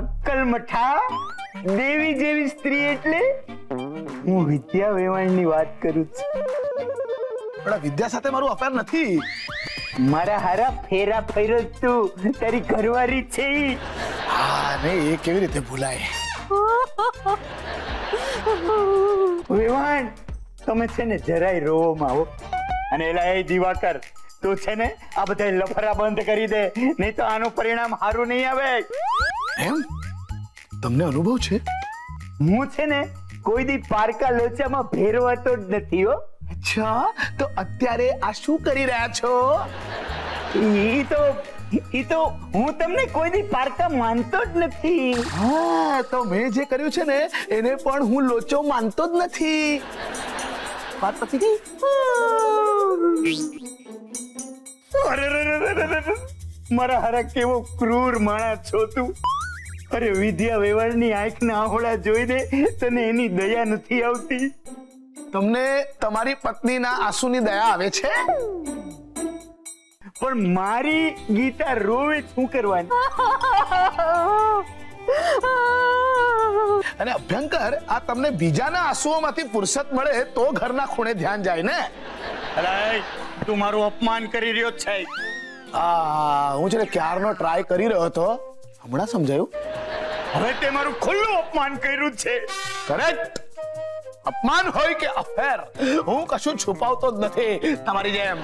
અક્કલ મઠા દેવી જેવી સ્ત્રી એટલે હું વિદ્યા વેવાણની વાત કરું છું. પણ વિદ્યા સાથે મારું અફેર નથી. મારા હારા ફેરા ફેરો તું તારી ઘરવાળી છે. હા ને એ કેવી રીતે ભૂલાય? વેવાણ તમે છે ને જરાય રોવામાં આવો. અને એલા એ દિવાકર તું છે ને આ બધા લફરા બંધ કરી દે, નહીં તો આનું પરિણામ સારું નહીં આવે. એમ તમને અનુભવ છે? હું છે ને કોઈ દી પારકા લોચામાં ભેરવાતો જ નથી હો. અચ્છા, તો અત્યારે આ શું કરી રહ્યા છો? ઈ તો હું તમને કોઈ દી પારકા માનતો જ નથી. હા, તો મેં જે કર્યું છે ને એને પણ હું લોચો માનતો જ નથી. વાત પછી ગઈ. મારા હારા કેવો ક્રૂર માણસ છો તું. અરે વિદ્યા વેવાણની આંખના આહોળા જોઈ દે, તને એની દયા નથી આવતી. તમને તમારી પત્નીના આંસુની દયા આવે છે? પણ મારી ગીતા રોવે શું કરવાની? અને અભ્યંકર, આ તમને બીજાના આંસુઓમાંથી ફુરસત મળે તો ઘરના ખૂણે ધ્યાન જાય ને. અરે તું મારું અપમાન કરી રહ્યો છે. હું છે ને ક્યારનો ટ્રાય કરી રહ્યો હતો, હમણાં સમજાયું. હવે તે મારું ખુલ્લું અપમાન કર્યું છે. કરેક્ટ. અપમાન હોય કે અફેર, હું કશું છુપાવતો જ નથી તમારી જેમ.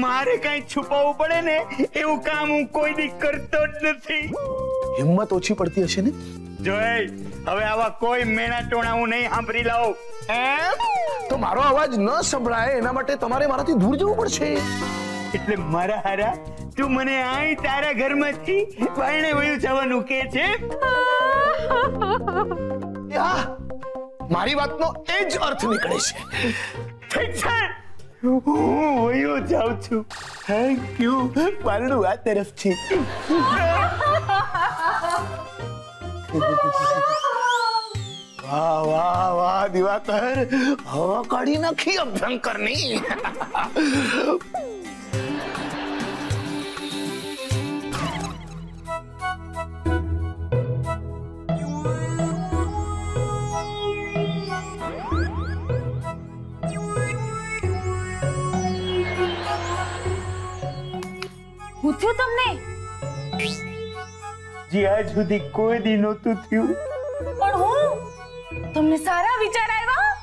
મારે કઈ છુપાવવું પડે ને એવું કામ હું કોઈ દી કરતો જ નથી. હિંમત ઓછી પડતી હશે ને? જોઈ હવે આવા કોઈ મેણા ટોણા હું નહીં સાંભળી લાવું. એમ તો મારો અવાજ ન સંભળાય એના માટે તમારે મારાથી દૂર જવું પડશે. એટલે મારા હારા તું મને આઈ તારા ઘરમાંથી બાયણે વયું જવાનું કે છે? મારી વાતનો એ જ અર્થ નીકળે છે. ઠીક છે, હું વયો જાઉં છું. Thank you. પારણું આ તરફ છે. વાહ વાહ વાહ દિવાકર, હવા કાઢી નાખી અભ્યંકરની. પૂછ્યું તમને? જી આજ સુધી કોઈ દી નહોતું થયું. પણ હું તમને સારા વિચાર આવ્યા?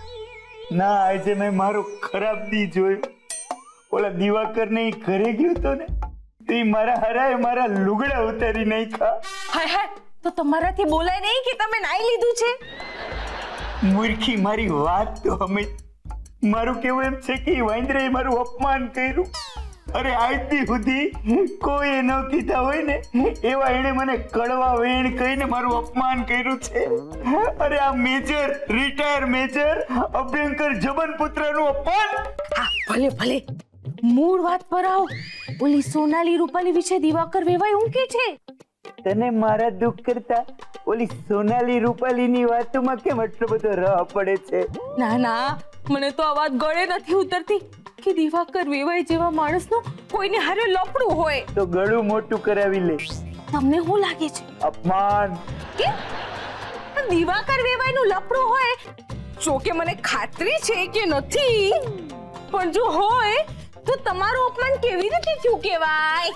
ના, આજે મેં મારો ખરાબ દી જોયો. ઓલા દિવાકર ને ઘરે ગયો તો ને, તે મારા હરાએ મારા લુગડા ઉતારી નાખ્યા. હાય હાય, તો તમારાથી બોલાય નહીં કે તમે નાઈ લીધું છે? મૂર્ખી, મારી વાત તો અમે. મારું કેવું એમ છે કે વાંદરાએ મારું અપમાન કર્યું. અરે આજથી સુધી કોઈ ન કીધા હોય ને એવા એને મને કડવા વેણ કહીને મારું અપમાન કર્યું છે. અરે આ મેજર, રિટાયર મેજર અભ્યંકર જબનપુત્રનું અપમાન. હા, ભલે ભલે, મૂળ વાત પર આવો. ઓલી સોનાલી રૂપાલી વિશે દિવાકર વેવાય હું કે છે? તને મારા દુઃખ કરતા ઓલી સોનાલી રૂપાલીની વાતોમાં કેમ આટલો બધો રહ પડે છે? ના ના, મને તો આ વાત ગળે નથી ઉતરતી કે દિવાકર વેવાય જેવા માણસનું કોઈને હારે લફડું હોય. તો ગળું મોટું કરાવી લે. તમને શું લાગે છે? અપમાન. કેમ? દિવાકર વેવાયનું લફડું હોય? જો કે મને ખાતરી છે કે નથી, પણ જો હોય તો તમારું અપમાન કેવી રીતે થયું કહેવાય?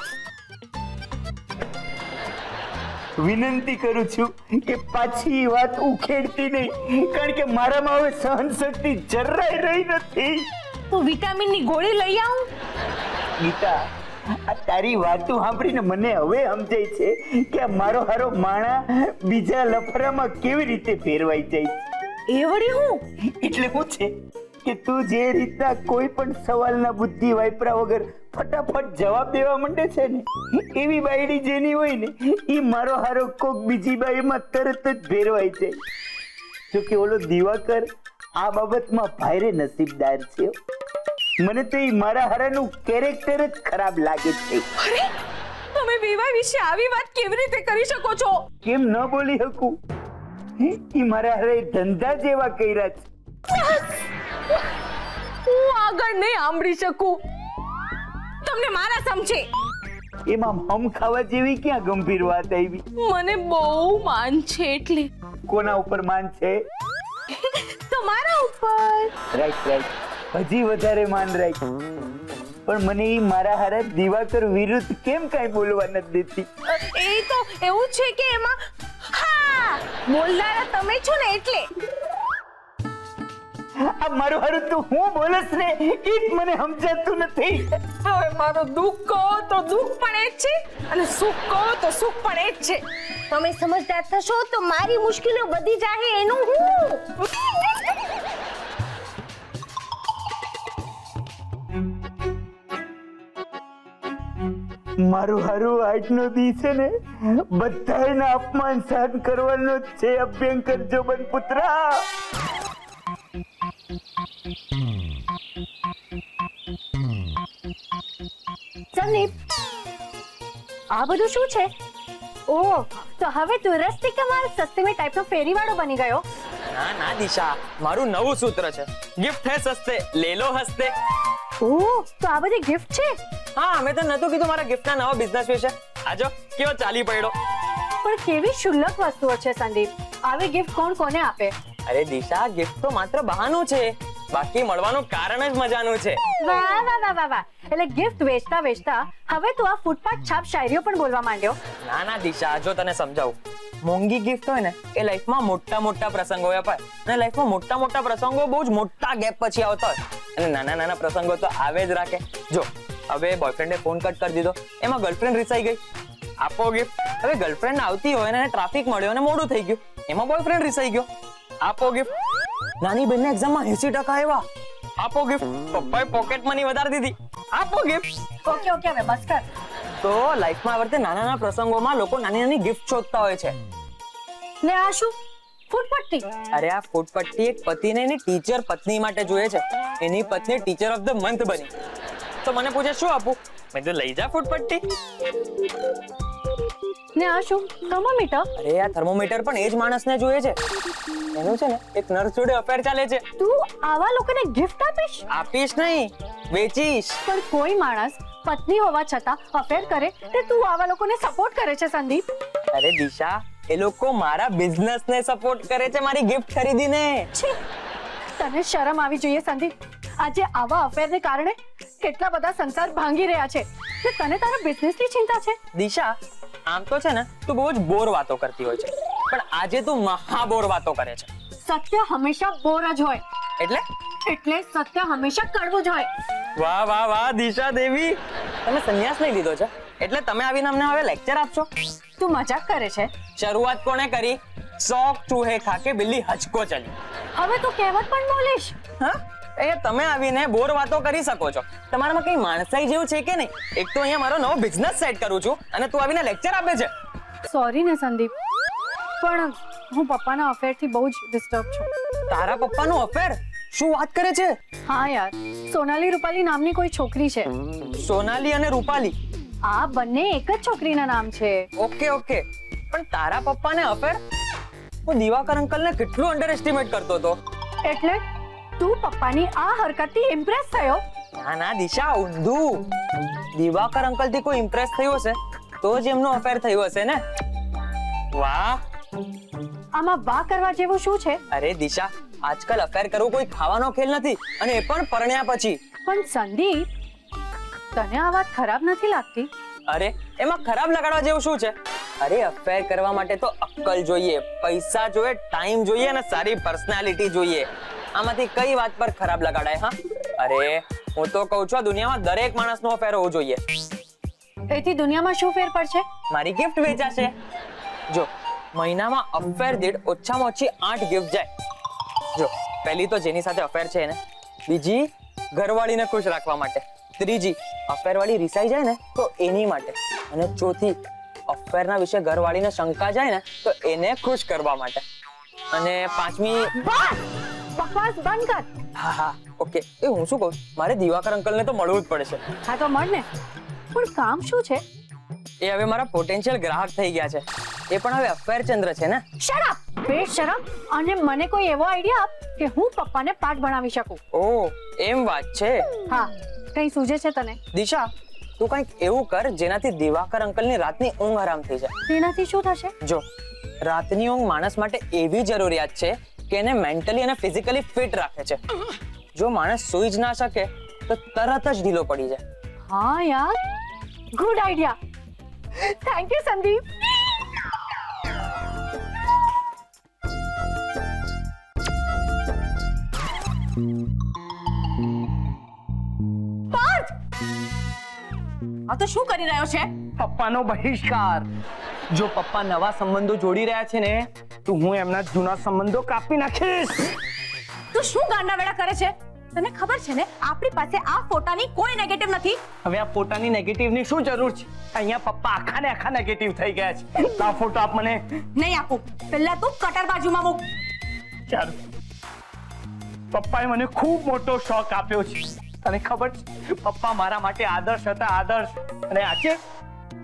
વિનંતી કરું છું કે પાછી વાત ઉખેડતી નહીં, કારણ કે મારામાં હવે સહન શક્તિ જરાય રહી નથી. તો વિટામિનની ગોળી લઈ આવું? ગીતા, આ તારી વાતો સાંભળીને મને હવે સમજાય છે કે આ મારો હારો માણા બીજા લફરામાં કેવી રીતે ફેરવાઈ જાય છે. એ વળી હું? એટલે શું છે કે તું જે રીતના કોઈ પણ સવાલના બુદ્ધિ વાપરા વગર ફટાફટ જવાબ દેવા માંડે છે ને, એવી બાયડી જેની હોય ને એ મારો હારો કોક બીજી બાઈમાં તરત જ ફેરવાઈ જાય. જો કે ઓલો દિવાકર આ બાબતમાં ભારે નસીબદાર છે. મને તો એ મારા હારાનું કેરેક્ટર જ ખરાબ લાગે છે. અરે, તમે વેવાય વિશે આવી વાત કેવી રીતે કરી શકો છો? કેમ ન બોલી શકું? એ મારા હારે ધંધા જેવા કર્યા છે. હું આગળ નહીં સાંભળી શકું. તમને મારા સમજે. એમાં હમ ખાવા જેવી ક્યાં ગંભીર વાત આવી? મને બહુ માન છે એટલે. કોના ઉપર માન છે? તમારા ઉપર. રાઈટ હજી વધારે માન રાખ. પણ મને ઈ મારા હારે દિવાકર વિરુદ્ધ કેમ કાંઈ બોલવા નથી દેતી? એ તો એવું છે કે એમાં હા બોલનારા તમે છો ને એટલે. આ મારું હારું તું હું બોલસ ને ઈ જ મને સમજાતું નથી. હવે મારો દુઃખ કહો તો દુઃખ પણ એ જ છે અને સુખ કહો તો સુખ પણ એ જ છે. તમે સમજદાર થશો તો મારી મુશ્કેલીઓ વધી જાય એનું હું. મારું હારું આજનો દી છે ને બધાયના અપમાન સહન કરવાનો જ છે. અભ્યંકર જોબન પુત્રા. સંદીપ આ બધું શું છે? ઓહ તો હવે તું રસ્તે કમાલ સસ્તે में टाइप નો ફેરીવાળો બની ગયો. ના ના દિશા, મારું નવું સૂત્ર છે, ગિફ્ટ હે સસ્તે લે લો હસ્તે. ઓહ તો આ બધી ગિફ્ટ છે. હા, મેં તો નતું કીધું મારા ગિફ્ટના નવા બિઝનેસ વિશે. આજો કેવો ચાલી પડ્યો. પણ કેવી શુલ્લક વસ્તુઓ છે સંદીપ. આવી ગિફ્ટ કોણ કોને આપે? અરે દિશા, ગિફ્ટ તો માત્ર બહાનું છે, બાકી મળવાનું કારણ જ મજાનું છે. વાહ વાહ વાહ વાહ વાહ. એટલે ગિફ્ટ વેચતા વેચતા હવે તું આ ફૂટપાથ છાપ શાયરીઓ પણ બોલવા માંડ્યો. ના ના દિશા, જો તને સમજાવું, મોંઘી ગિફ્ટ હોય ને એ લાઈફમાં મોટા મોટા પ્રસંગો અપાય, અને લાઈફમાં મોટા મોટા પ્રસંગો બહુ જ મોટા ગેપ પછી આવતા હોય, અને નાના નાના પ્રસંગો તો આવે જ રાખે. જો હવે બોયફ્રેન્ડે ફોન કટ કરી દીધો, એમાં ગર્લફ્રેન્ડ રિસાઈ ગઈ, આપો ગિફ્ટ. હવે ગર્લફ્રેન્ડ આવતી હોય ને ટ્રાફિક મળ્યો અને મોડું થઈ ગયું, એમાં બોયફ્રેન્ડ રિસાઈ ગયો, આપો ગિફ્ટ. નાની બેનને એક્ઝામમાં 80% આવ્યા, આપો ગિફ્ટ. પપ્પાએ પોકેટ મની વધારી દીધી, આપો ગિફ્ટ. ઓકે ઓકે હવે બસ કર. તો લાઈફમાં આવતે નાના નાના પ્રસંગોમાં લોકો નાની નાની ગિફ્ટ શોધતા હોય છે. ને આ શું ફૂટપટ્ટી? અરે આ ફૂટપટ્ટી એક પતિને એની ટીચર પત્ની માટે જોઈએ છે. એની પત્ની ટીચર ઓફ ધ મંથ બની, તો મને પૂછે શું આપું, મેં તો લઈ જા ફૂટપટ્ટી. ને આ શું થર્મોમીટર? અરે આ થર્મોમીટર પણ એ જ માણસને જોઈએ છે. એનું છે ને એક નર્સ જોડે અફેર ચાલે છે. તું આવા લોકોને ગિફ્ટ આપીશ? આપીશ નહીં, વેચીશ. પણ કોઈ માણસ પત્ની હોવા છતાં અફેર કરે તે તું આવા લોકોને સપોર્ટ કરે છે સંદીપ? અરે દિશા, એ લોકો મારા બિઝનેસને સપોર્ટ કરે છે મારી ગિફ્ટ ખરીદીને. છી, તને શરમ આવી જોઈએ સંદીપ. આજે આવા અફેરને કારણે કેટલા બધા સંસાર ભાંગી રહ્યા છે ને તને તારા બિઝનેસની ચિંતા છે. દિશા, આમ તો છે ને તું બહુ જ બોર વાતો કરતી હોય છે, પણ આજે તું મહાબોર વાતો કરે છે. સત્ય હંમેશા બોર જ હોય, એટલે સત્ય હંમેશા કડવું જ હોય. વાહ વાહ વાહ દિશા દેવી, તમે સંન્યાસ લઈ લીધો છે, એટલે તમે આવીને અમને હવે લેક્ચર આપશો? તું મજાક કરે છે? શરૂઆત કોણે કરી? શોક ચૂહે ખાકે બિલ્લી હચકો ચલી. હવે તું કહેવત પણ બોલીશ? હા, એ તમે આવીને બોર વાતો કરી શકો છો. તમારામાં કઈ માણસાઈ જેવું છે કે નહીં? એક તો અહીંયા મારો નવો બિઝનેસ સેટ કરું છું અને તું આવીને લેક્ચર આપે છે. સોરી ને સંદીપ, પણ હું પપ્પાના અફેરથી બહુ જ ડિસ્ટર્બ છું. તારા પપ્પાનું અફેર? શું વાત કરે છે? હા યાર, સોનાલી રૂપાલી નામની કોઈ છોકરી છે. સોનાલી અને રૂપાલી? આ બંને એક જ છોકરીના નામ છે. ઓકે ઓકે, પણ તારા પપ્પાને અફેર? હું દિવાકર અંકલને કેટલું અંડર એસ્ટિમેટ કરતો હતો. એટલે તું પપ્પાની આ હરકતથી ઇમ્પ્રેસ થયો? ના ના દિશા, ઊંધું. દિવાકર અંકલથી કોઈ ઇમ્પ્રેસ થયું હશે તો જ એમનું અફેર થયું હશે ને. વાહ, આમાં વાહ કરવા જેવું શું છે? અરે દિશા, આજકાલ અફેર કરવું કોઈ ખાવાનો ખેલ નથી, અને એ પણ પરણ્યા પછી. પણ સંદીપ, તને આ વાત ખરાબ નથી લાગતી? અરે એમાં ખરાબ લગાડવા જેવું શું છે? અરે અફેર કરવા માટે તો અક્કલ જોઈએ, પૈસા જોઈએ, ટાઈમ જોઈએ અને સારી પર્સનાલિટી જોઈએ. આમાંથી કઈ વાત પર ખરાબ લગાડાય? હા, અરે હું તો કહું છું, દુનિયામાં દરેક માણસનો અફેર હોવો જોઈએ. એથી દુનિયામાં શું ફેર પડશે? મારી ગિફ્ટ વેચાશે. જો મહિનામાં અફેર દીઠ ઓછામાં ઓછી 8 ગિફ્ટ જાય. જો પહેલી તો જેની સાથે અફેર છે ને, બીજી ઘરવાળીને ખુશ રાખવા માટે, ત્રીજી અફેર વાળી રિસાઈ જાય ને તો એની માટે, અને ચોથી અફેરના વિશે ઘરવાળીને શંકા જાય ને તો એને ખુશ કરવા માટે, અને પાંચમી બકવાસ બંધ કર. હા હા ઓકે. એ હું શું કહું, મારે દિવાકર અંકલને તો મળવું જ પડશે. હા તો મળ ને. પણ કામ શું છે? એ હવે મારા પોટેન્શિયલ ગ્રાહક થઈ ગયા છે, એ પણ હવે અફેર ચંદ્ર છે ને. શટ અપ, બેશરમ. અને મને કોઈ એવો આઈડિયા આપ કે હું પપ્પાને પાઠ ભણાવી શકું. ઓહ, એમ વાત છે. હા, કઈ સૂજે છે તને? દિશા, તું કંઈક એવું કર જેનાથી દિવાકર અંકલની રાતની ઊંઘ આરામ થઈ જાય. તેનાથી શું થશે? જો રાતની ઊંઘ માણસ માટે એવી જરૂરિયાત છે કે એને મેન્ટલી અને ફિઝિકલી ફિટ રાખે છે. જો માણસ સૂઈ જ ના શકે તો તરત જ ઢીલો પડી જાય. હા યાર, good idea. Thank you Sandeep. આ તો શું કરી રહ્યો છે? પપ્પાનો બહિષ્કાર. જો પપ્પા નવા સંબંધો જોડી રહ્યા છે ને તો હું એમના જૂના સંબંધો કાપી નાખીશ. તું શું ગાંડા વેડા કરે છે? તને ખબર છે ને આપણી પાસે આ ફોટાની કોઈ નેગેટિવ નથી. હવે આ ફોટાની નેગેટિવની શું જરૂર છે? અહીંયા પપ્પા આખા ને આખા નેગેટિવ થઈ ગયા છે. આ ફોટો આપ મને. નહીં આપું. પહેલા તું કટર બાજુમાં મૂક. ચાલો. પપ્પાએ મને ખૂબ મોટો શોખ આપ્યો છે. તને ખબર છે પપ્પા મારા માટે આદર્શ હતા, આદર્શ. અને આજે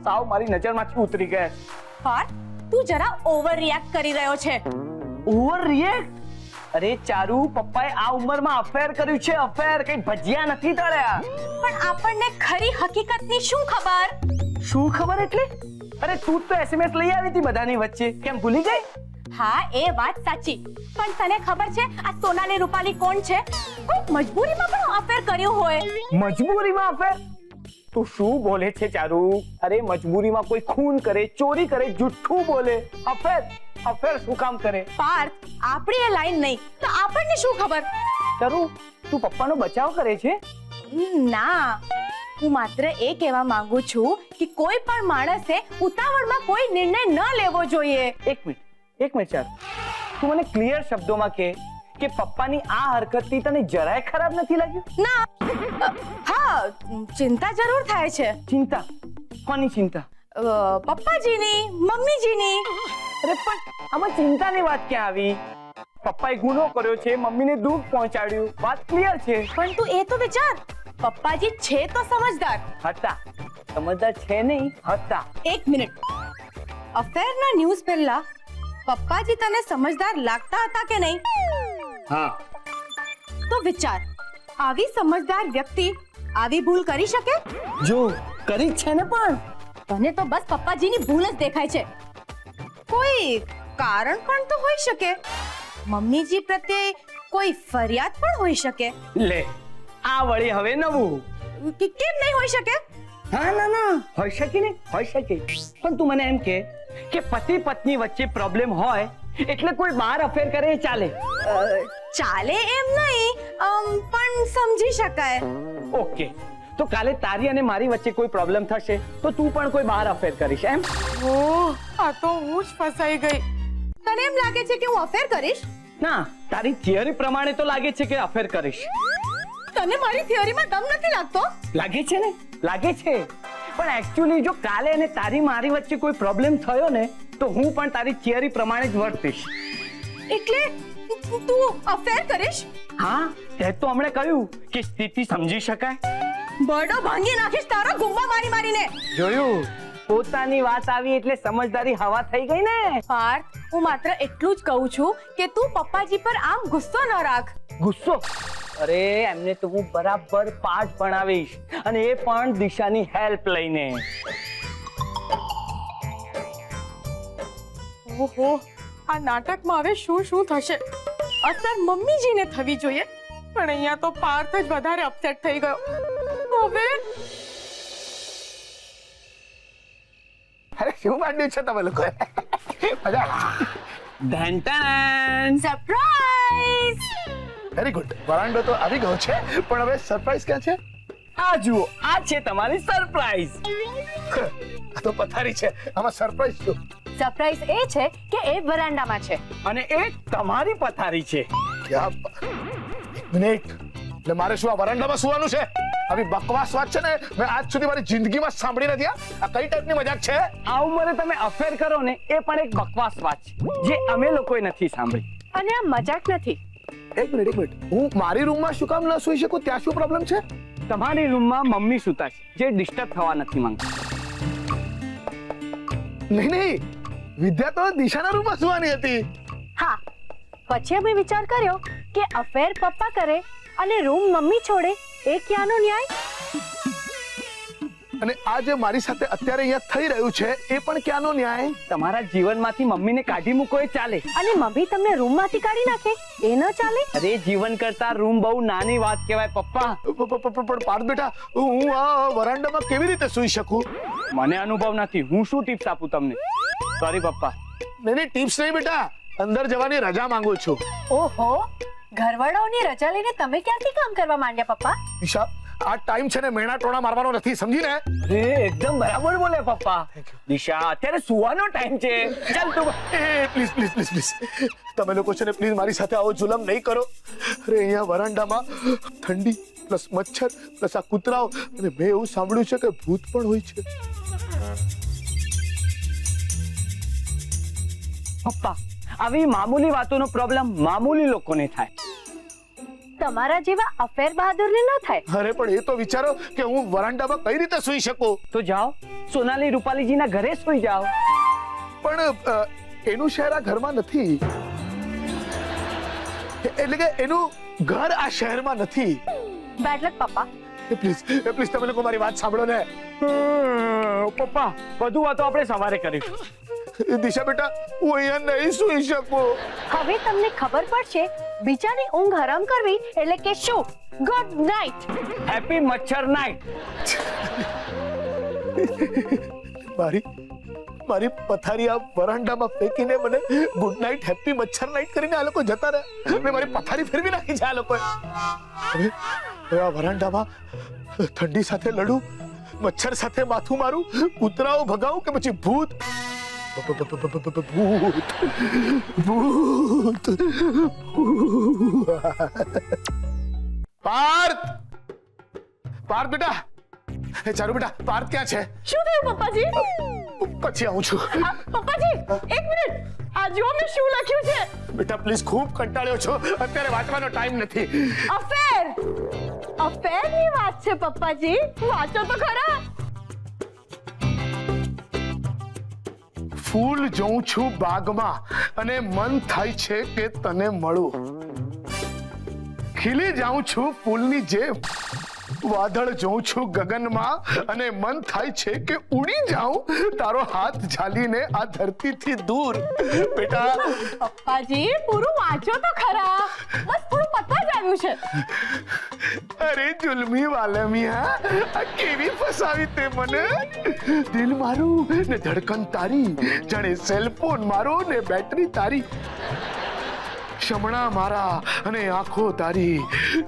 સાવ મારી નજરમાંથી ઉતરી ગયા છે. પાર્થ, તું જરા ઓવર રિએક્ટ કરી રહ્યો છે. Over react? અરે ચારુ, પપ્પાએ આ ઉંમરમાં અફેર કર્યું છે. અફેર કઈ ભજીયા નથી તળ્યા. પણ આપણને ખરી હકીકતની શું ખબર? શું ખબર એટલે? અરે તું તો એસએમએસ લઈ આવી હતી બધાની વચ્ચે, કેમ ભૂલી ગઈ? હા, એ વાત સાચી. પણ તને ખબર છે આ સોનાલી રૂપાલી કોણ છે? કોઈ મજબૂરીમાં પણ અફેર કર્યું હોય. મજબૂરીમાં અફેર? તું શું બોલે છે ચારુ? અરે મજબૂરીમાં કોઈ ખૂન કરે, ચોરી કરે, જુઠ્ઠું બોલે. અફેર અફેર શું કામ કરે? પાર્થ, આપણી એ લાઈન નહીં તો આપણને શું ખબર? ચારુ, તું પપ્પાનો બચાવ કરે છે? ના, હું માત્ર એ કહેવા માંગુ છું કે કોઈ પણ માણસે ઉતાવળમાં કોઈ નિર્ણય ન લેવો જોઈએ. એક મિનિટ ચારુ, તું મને ક્લિયર શબ્દોમાં કહે કે પપ્પાની આ હરકતથી તને જરાય ખરાબ નથી લાગ્યું? ના, હા, ચિંતા જરૂર થાય છે. ચિંતા? કોની ચિંતા? પપ્પાજીની, મમ્મીજીની. અરે પણ આમાં ચિંતાની વાત ક્યાં આવી? પપ્પાએ ગુનો કર્યો છે, મમ્મીને દુઃખ પહોંચાડ્યું, વાત ક્લિયર છે. પણ તું એ તો વિચાર, પપ્પાજી છે તો સમજદાર. હતા. સમજદાર છે નહીં, હતા. એક મિનિટ. અફેરના ન્યૂઝ પહેલા પપ્પાજી તને સમજદાર લાગતા હતા કે નહીં? હા. તો વિચાર, આવી સમજદાર વ્યક્તિ આવી ભૂલ કરી શકે? જો કરી જ છે ને. પણ તને તો બસ પપ્પાજીની ભૂલ જ દેખાય છે. કોઈ કારણ પણ તો હોઈ શકે. મમ્મીજી પ્રત્યે કોઈ ફરિયાદ પણ હોઈ શકે. લે, આ વળી હવે નવું. કેમ નહીં હોઈ શકે? હા, ના, હોઈ શકે ને, હોઈ શકે. પણ તું મને એમ કે પતિ પત્ની વચ્ચે પ્રોબ્લેમ હોય એટલે કોઈ બાર અફેર કરે ચાલે? ચાલે એમ નહીં, પણ સમજી શકાય. ઓકે, તો કાલે તારી અને મારી વચ્ચે કોઈ પ્રોબ્લેમ થશે તો તું પણ કોઈ બાર અફેર કરીશ એમ? ઓહ, આ તો હું જ ફસાઈ ગઈ. તને એમ લાગે છે કે હું અફેર કરીશ? ના, તારી થિયરી પ્રમાણે તો લાગે છે કે અફેર કરીશ. તને મારી થિયરીમાં દમ નથી લાગતો? લાગે છે ને, લાગે છે. પણ એક્ચ્યુઅલી જો કાલે અને તારી મારી વચ્ચે કોઈ પ્રોબ્લેમ થયો ને તો હું પણ તારી થિયરી પ્રમાણે જ વર્તીશ. એટલે તું અફેર કરીશ? હા, તે તો હમણે કહ્યું કે સ્થિતિ સમજી શકાય. બરડો ભાંગી નાખીશ તારો ગુંબા મારી મારીને. જોયું, પોતાની વાત આવી એટલે સમજદારી હવા થઈ ગઈ ને. પાર્થ, હું માત્ર એટલું જ કહું છું કે તું પપ્પાજી પર આમ ગુસ્સો ન રાખ. ગુસ્સો? અરે એમને તો હું બરાબર પાઠ ભણાવીશ, અને એ પણ દિશાની હેલ્પ લઈને. ઓહો, આ નાટકમાં હવે શું શું થશે? અસર મમ્મીજીને થવી જોઈએ, પણ અહીંયા તો પાર્થ જ વધારે અપસેટ થઈ ગયો. હવે અરે શું માંડ્યું છે તમે લોકો? સરપ્રાઈઝ! Very good. વરાંડો તો આવી ગયો છે, પણ હવે સરપ્રાઈઝ ક્યાં છે? આ જુઓ, આ છે તમારી સરપ્રાઈઝ. આ તો પથારી છે, આમાં સરપ્રાઈઝ શું? સરપ્રાઈઝ એ છે કે એ વરાંડામાં છે અને એ તમારી પથારી છે. ક્યાં? એક મિનિટ, એટલે મારે શું આ વરાંડામાં સુવાનું છે? આવી બકવાસ વાત છે ને મેં આજ સુધી મારી જિંદગીમાં સાંભળી નથી. આ કઈ ટાઈપની મજાક છે? આ ઉંમરે તમે અફેર કરો ને એ પણ એક બકવાસ વાત છે જે અમે લોકોએ નથી સાંભળી. અને આ મજાક નથી. એક મિનિટ, હું મારી રૂમમાં શું કામ ન સુઈ શકું? ત્યાં શું પ્રોબ્લેમ છે? તમારી રૂમમાં મમ્મી સૂતા છે જે ડિસ્ટર્બ થવા નથી માંગતા. નહીં, વિદ્યા તો દિશાના રૂમમાં સુવાની હતી. હા, પછી અમે વિચાર કર્યો કે અફેર પપ્પા કરે અને રૂમ મમ્મી છોડે, એ ક્યાંનો ન્યાય? અને આ જે મારી સાથે અત્યારે અહીંયા થઈ રહ્યું છે એ પણ ક્યાંનો ન્યાય? તમારા જીવનમાંથી મમ્મીને કાઢી મૂકો એ ચાલે, અને મમ્મી તમને રૂમ માંથી કાઢી નાખે એ ન ચાલે? અરે જીવન કરતા રૂમ બહુ નાની વાત કહેવાય પપ્પા. પણ પાર્થ બેટા, હું આ વરાંડામાં કેવી રીતે સૂઈ શકું? મને અનુભવ નથી, હું શું ટિપ્સ આપું તમને? સોરી પપ્પા. નહીં ટિપ્સ નહીં બેટા, અંદર જવાની રજા માંગુ છું. ઓહો, ઘરવાળાઓની રજા લઈને તમે ક્યારથી કામ કરવા માંડ્યા પપ્પા? ઈશા, આ ટાઈમ છે ને મેણા ટોણા મારવાનો નથી, સમજી ને? અરે એકદમ બરાબર બોલે પપ્પા. દિશા, અત્યારે સુવાનો ટાઈમ છે. ચાલ તું. પ્લીઝ પ્લીઝ પ્લીઝ પ્લીઝ તમે લોકો છે ને પ્લીઝ મારી સાથે આવો જુલમ નહીં કરો. અરે અહીંયા વરાંડામાં ઠંડી પ્લસ મચ્છર પ્લસ આ કૂતરાઓ, અને મેં એવું સાંભળ્યું છે કે ભૂત પણ હોય છે. પપ્પા, આવી મામૂલી વાતોનો પ્રોબ્લેમ મામૂલી લોકોને થાય. તમારા જેવા અફેર બહાદુરને ન થાય. અરે પણ એ તો વિચારો કે હું વરાંડામાં કઈ રીતે સૂઈ શકું. તો જાઓ, સોનાલી રૂપાલીજીના ઘરે સુઈ જાઓ. પણ એનું શહેર આ ઘરમાં નથી, એટલે કે એનું ઘર આ શહેરમાં નથી. બેડ લક પપ્પા. પ્લીઝ પ્લીઝ તમે લોકો મારી વાત સાંભળો ને. પપ્પા, બધું વાતો આપણે સવારે કરીશું. દિશા બેટા, હું અહીંયા નહીં સૂઈ શકું. હવે તમને ખબર પડશે બીજાની ઊંઘ હરામ કરવી એટલે કે શું. Good night. હેપી મચ્છર નાઇટ. મારી પથારી આ વરાંડામાં ફેંકીને મને ગુડ નાઇટ હેપી મચ્છર નાઇટ કરીને આ લોકો જતા રહ્યા. મેં મારી પથારી ફેરવી નાખી છે આ લોકોએ. હવે આ વરાંડામાં ઠંડી સાથે લડું, મચ્છર સાથે માથું મારું, કૂતરાઓ ભગાવું કે પછી ભૂત? ભૂત પાર્થ બેટા, ચારુ બેટા, પાર્થ ક્યાં છે? શું થયું પપ્પાજી? પછી આવું છું. પપ્પાજી એક મિનિટ, આ જો મેં શું લખ્યું છે. બેટા પ્લીઝ, ખૂબ કંટાળ્યો છો, અત્યારે વાંચવાનો ટાઈમ નથી. અફેરની વાત છે પપ્પાજી, વાંચો તો ખરા. ફૂલ જોઉં છું બાગમાં અને મન થાય છે કે તને મળું. ખીલી જાઉં છું ફૂલની જેમ, વાદળ જોઉં છું ગગનમાં અને મન થાય છે કે ઉડી જાઉં તારો હાથ ઝાલીને આ ધરતીથી દૂર. બેટા પપ્પાજી પૂરું વાંચો તો ખરા, બસ થોડું પતવા જ આવ્યું છે. અરે જુલમી વાલમિયા, આ કેવી ફસાવી તે મને. દિલ મારું ને ધડકન તારી, જાણે સેલફોન મારો ને બેટરી તારી. શમણા મારા અને આંખો તારી,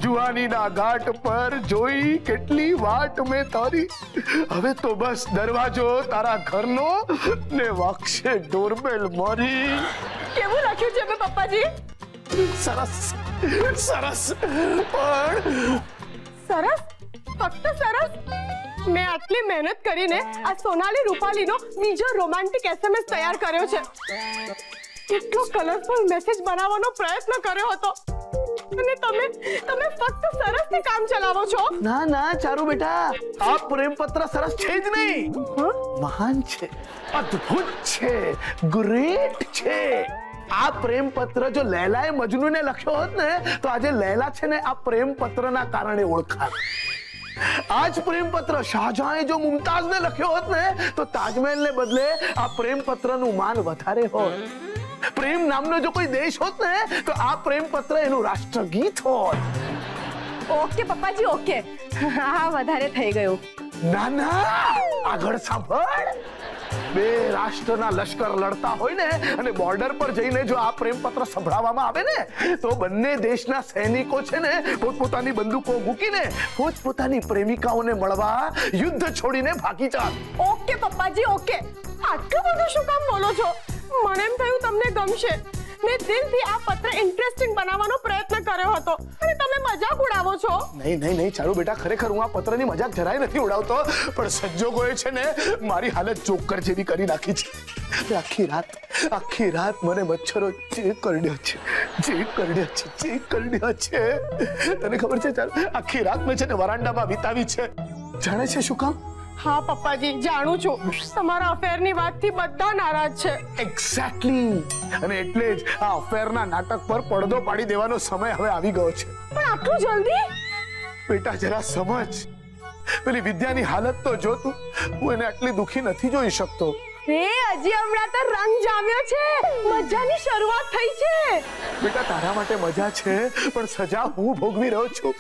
જુવાનીના ઘાટ પર જોઈ કેટલી વાટ મેં તારી. હવે તો બસ દરવાજો તારા ઘરનો ને વાગશે ડોરબેલ મારી. કેવું લખ્યું છે મેં પપ્પાજી? સરસ સરસ, પણ સરસ? ફક્ત સરસ? મેં આટલી મહેનત કરીને આ સોનાલી રૂપાલીનો બીજો રોમાન્ટિક SMS તૈયાર કર્યો છે. કેટલો કલરફુલ મેસેજ બનાવવાનો પ્રયત્ન કર્યો હતો, અને તમે ફક્ત સરસથી કામ ચલાવો છો. ના ના ચારુ બેટા, આ પ્રેમ પત્ર સરસ છે જ નહીં, મહાન છે, અદ્ભુત છે, ગ્રેટ છે. આ પ્રેમ પત્ર જો લૈલાએ મજનૂને લખ્યો હોત ને તો આજે લૈલા છે ને આ પ્રેમ પત્રના કારણે ઓળખાત. આજ પ્રેમ પત્ર શાહજહાએ જો મુમતાઝને લખ્યો હોત ને તો તાજમહેલને બદલે આ પ્રેમ પત્રનું માન વધારે હોત. પ્રેમ નામનો જો કોઈ દેશ હોત ને તો આ પ્રેમ પત્ર એનું રાષ્ટ્રગીત હોત. ઓકે પપ્પાજી, ઓકે. હા, વધારે થઈ ગયું. ના ના, આગળ સાંભળ. બે રાષ્ટ્રના લશ્કર લડતા હોય ને અને બોર્ડર પર જઈને જો આ પ્રેમ પત્ર સંભળાવવામાં આવે ને તો બંને દેશના સૈનિકો છે ને પોતપોતાની બંદૂકો મૂકીને પોતપોતાની પ્રેમિકાઓને મળવા યુદ્ધ છોડીને ભાગી જાત. ઓકે પપ્પાજી, ઓકે. આટલું બધું શું કામ બોલો છો? મને એમ થયું તમને ગમશે. મેં દિલથી આ પત્ર ઇન્ટરેસ્ટિંગ બનાવવાનો પ્રયત્ન કર્યો હતો અને તમે મજાક ઉડાવો છો. નહીં ચારુ બેટા, ખરેખર હું આ પત્રની મજાક જરાય નથી ઉડાવતો, પણ સંજોગોએ છે ને મારી હાલત જોકર જેવી કરી નાખી છે. આખી રાત મને મચ્છરો જે કરડ્યો છે. તને ખબર છે ચારુ, આખી રાત મેં છે ને વરાંડામાં વિતાવી છે. જાણે છે શું કામ? હા પપ્પાજી, જાણું છું. તમારા અફેરની વાતથી બધા નારાજ છે. એક્ઝેક્ટલી, અને એટલે જ આ અફેરના નાટક પર પડદો પાડી દેવાનો સમય હવે આવી ગયો છે. પણ આટલું જલ્દી? બેટા જરા સમજ, પેલી વિદ્યાની હાલત તો જો તું, હું એને આટલી દુખી નથી જોઈ શકતો. હજી હમણાં તો રંગ જામ્યો છે, મજાની શરૂઆત થઈ છે. બેટા તારા માટે મજા છે, પણ સજા હું ભોગવી રહ્યો છું.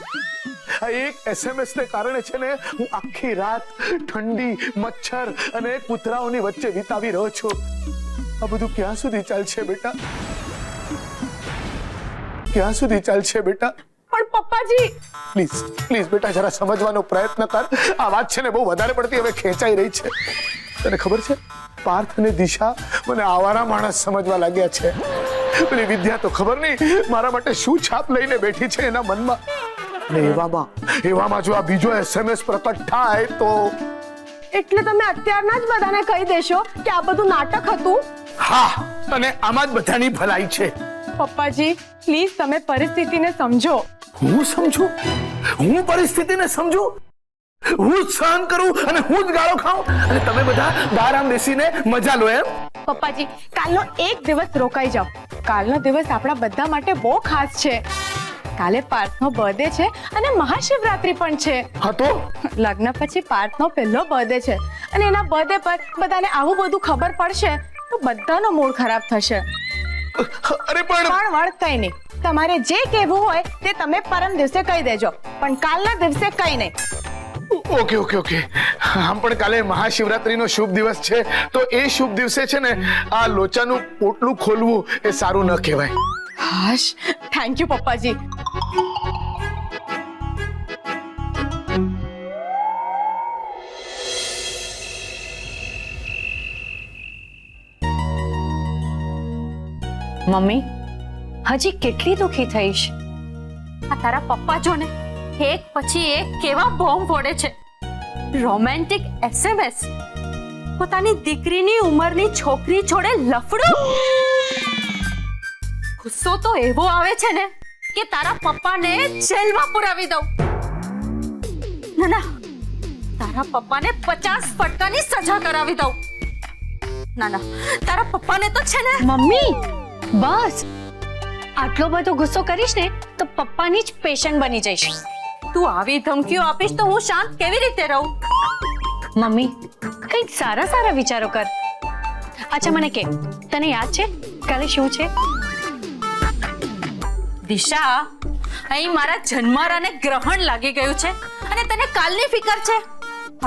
આ એક SMS ને કારણે છે ને હું આખી રાત ઠંડી, મચ્છર અને કૂતરાઓની વચ્ચે વિતાવી રહ્યો છું. આ બધું ક્યાં સુધી ચાલશે બેટા? ક્યાં સુધી ચાલશે બેટા? પણ પપ્પાજી, પ્લીઝ પ્લીઝ બેટા જરા સમજવાનો પ્રયત્ન કર. આ વાત છે ને બહુ વધારે પડતી હવે ખેંચાઈ રહી છે. તને ખબર છે, પાર્થ અને દિશા મને આવારા માણસ સમજવા લાગ્યા છે. પેલી વિદ્યા તો ખબર નહીં મારા માટે શું છાપ લઈને બેઠી છે એના મનમાં. અને એવામાં જો આ બીજો SMS પ્રકટ થાય તો? એટલે તમે અત્યારના જ બધાને કહી દેશો કે આ બધું નાટક હતું? હા, અને આમાં જ બધાની ભલાઈ છે. પપ્પાજી પ્લીઝ તમે પરિસ્થિતિને સમજો. હું સમજુ? હું પરિસ્થિતિને સમજુ? હું જ સહન કરું અને હું જ ગાળો ખાઉં અને તમે બધા આરામ બેસીને મજા લો એમ? પપ્પાજી કાલનો એક દિવસ રોકાઈ જાઓ. કાલનો દિવસ આપણા બધા માટે બહુ ખાસ છે. કાલે પાર્થનો બર્થડે છે અને મહાશિવરાત્રી પણ છે. હા તો લગ્ન પછી પાર્થનો પહેલો બર્થડે છે અને એના બર્થડે પર બધાને આવું બધું ખબર પડશે તો બધાનો મૂડ ખરાબ થશે. અરે પણ કઈ નહીં, તમારે જે કહેવું હોય તે તમે પરમ દિવસે કહી દેજો, પણ કાલના દિવસે કઈ નહીં. Okay okay okay. આમ પણ કાલે મહાશિવરાત્રીનો શુભ દિવસ છે, તો એ શુભ દિવસે છે ને આ લોચાનું પોટલું ખોલવું એ સારું ન કહેવાય. હાશ, થેન્ક યુ પપ્પાજી. મમ્મી હજી કેટલી દુખી થઈશ? આ તારા પપ્પા જો ને એક પછી એક કેવા બોમ્બ ફોડે છે. રોમેન્ટિક SMS, પોતાની દીકરીની ઉંમરની છોકરી છોડે લફડો. ગુસ્સો તો એવો આવે છે ને કે તારા પપ્પાને જેલમાં પુરાવી દઉં. ના ના, તારા પપ્પાને 50 ફટકાની સજા કરાવી દઉં. ના ના, તારા પપ્પાને તો છે ને. મમ્મી બસ, આટલો બધો ગુસ્સો કરીશ ને તો પપ્પાની જ પેશન્ટ બની જઈશ. તું આવી ધમકીઓ આપીશ તો હું શાંત કેવી રીતે રહું? મમ્મી કંઈક સારા સારા વિચારો કર. અચ્છા મને કે, તને યાદ છે કાલે શું છે? દિશા, અહીં મારા જન્મારાને ગ્રહણ લાગી ગયું છે અને તને કાલની ફિકર છે.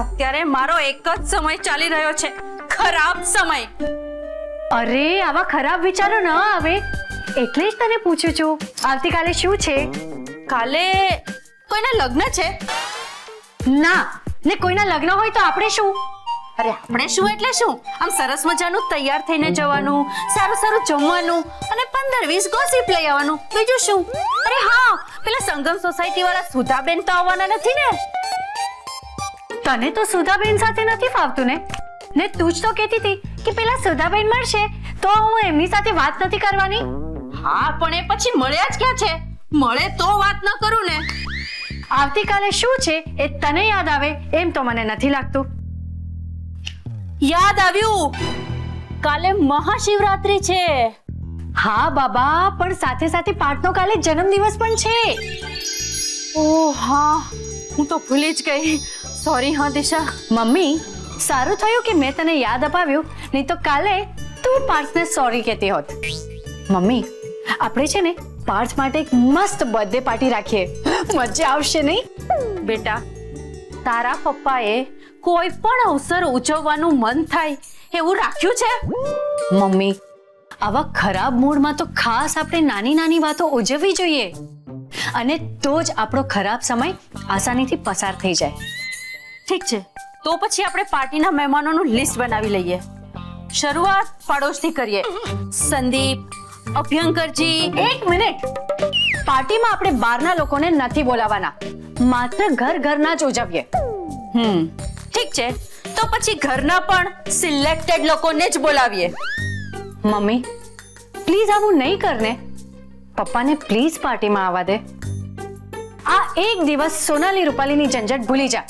અત્યારે મારો એક જ સમય ચાલી રહ્યો છે, ખરાબ સમય. અરે આવા ખરાબ વિચારો ન આવે એટલે જ તને પૂછું છું. આવતીકાલે શું છે? કાલે કોઈના લગ્ન છે. ના, ને કોઈના લગ્ન હોય તો આપણે શું? અરે આપણે શું એટલે શું? આમ સરસ મજાનું તૈયાર થઈને જવાનું, સારું સારું જમવાનું અને 15-20 ગોસિપ લઈ આવવાનું, બીજું શું? અરે હા, પેલા સંગમ સોસાયટી વાળા સુધાબેન તો આવવાના નથી ને? તને તો સુધાબેન સાથે નથી ફાવતું ને તું જ તો કહેતી હતી કે પેલા સુધાબેન મળશે તો હું એમની સાથે વાત નથી કરવાની. હા, પણ એ પછી મળ્યા જ ક્યાં છે? મળે તો વાત ન કરું ને. આવતીકાલે શું છે એ તને યાદ આવે એમ તો મને નથી લાગતું. યાદ આવ્યું, કાલે મહાશિવરાત્રી છે. હા બાબા, પણ સાથે સાથે પાર્થનો કાલે જન્મદિવસ પણ છે. ઓહ હા, હું તો ભૂલી જ ગઈ. સોરી હા દિશા. મમ્મી સારું થયું કે મેં તને યાદ અપાવ્યું, નહીં તો કાલે તું પાર્થને સોરી કહેતી હોત. મમ્મી આપણે છે ને પાર્થ માટે એક મસ્ત બર્થડે પાર્ટી રાખીએ, મજા આવશે નહીં? બેટા, તારા પપ્પાએ કોઈ પણ અવસર ઉજવવાનું મન થાય એવું રાખ્યું છે? મમ્મી આવા ખરાબ મૂડમાં તો ખાસ આપણે નાની નાની વાતો ઉજવવી જોઈએ, અને તો જ આપણો ખરાબ સમય આસાનીથી પસાર થઈ જાય. ઠીક છે, તો પછી આપણે પાર્ટીના મહેમાનોનું લિસ્ટ બનાવી લઈએ. શરૂઆત પાડોશથી કરીએ. સંદીપ, અભ્યંકરજી. એક મિનિટ, પાર્ટીમાં આપણે બહારના લોકોને નથી બોલાવવાના, માત્ર ઘરના જ ઉજવીએ. ઠીક છે, તો પછી ઘરના પણ સિલેક્ટેડ લોકોને જ બોલાવીએ. મમ્મી પ્લીઝ આવું નહીં કરને. પપ્પાને પ્લીઝ પાર્ટીમાં આવવા દે. આ એક દિવસ સોનાલી રૂપાલીની ઝંઝટ ભૂલી જા.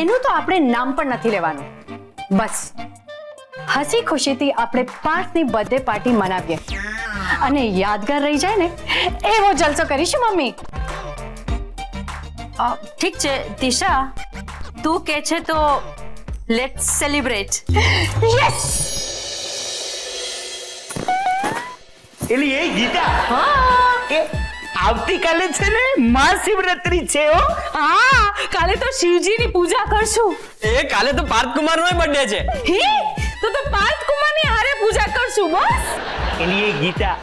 એનું તો આપણે નામ પણ નથી લેવાનું. બસ હસી ખુશીથી આપણે પાર્થની બર્થડે પાર્ટી મનાવીએ અને યાદગાર રહી જાય ને એવો જલસો કરીશું મમ્મી. ઠીક છે દિશા, તું કે છે તો લેટ્સ સેલિબ્રેટ. યસ. એલી એ ગીતા એ આવતીકાલે છે ને મહાશિવરાત્રી છે હો. હા, કાલે તો શિવજીની પૂજા કરશું. એ કાલે તો પાર્થ કુમારનો બર્થડે છે. હે, તો પાર્થ કુમારની હારે પૂજા કરશું બસ. એલી એ ગીતા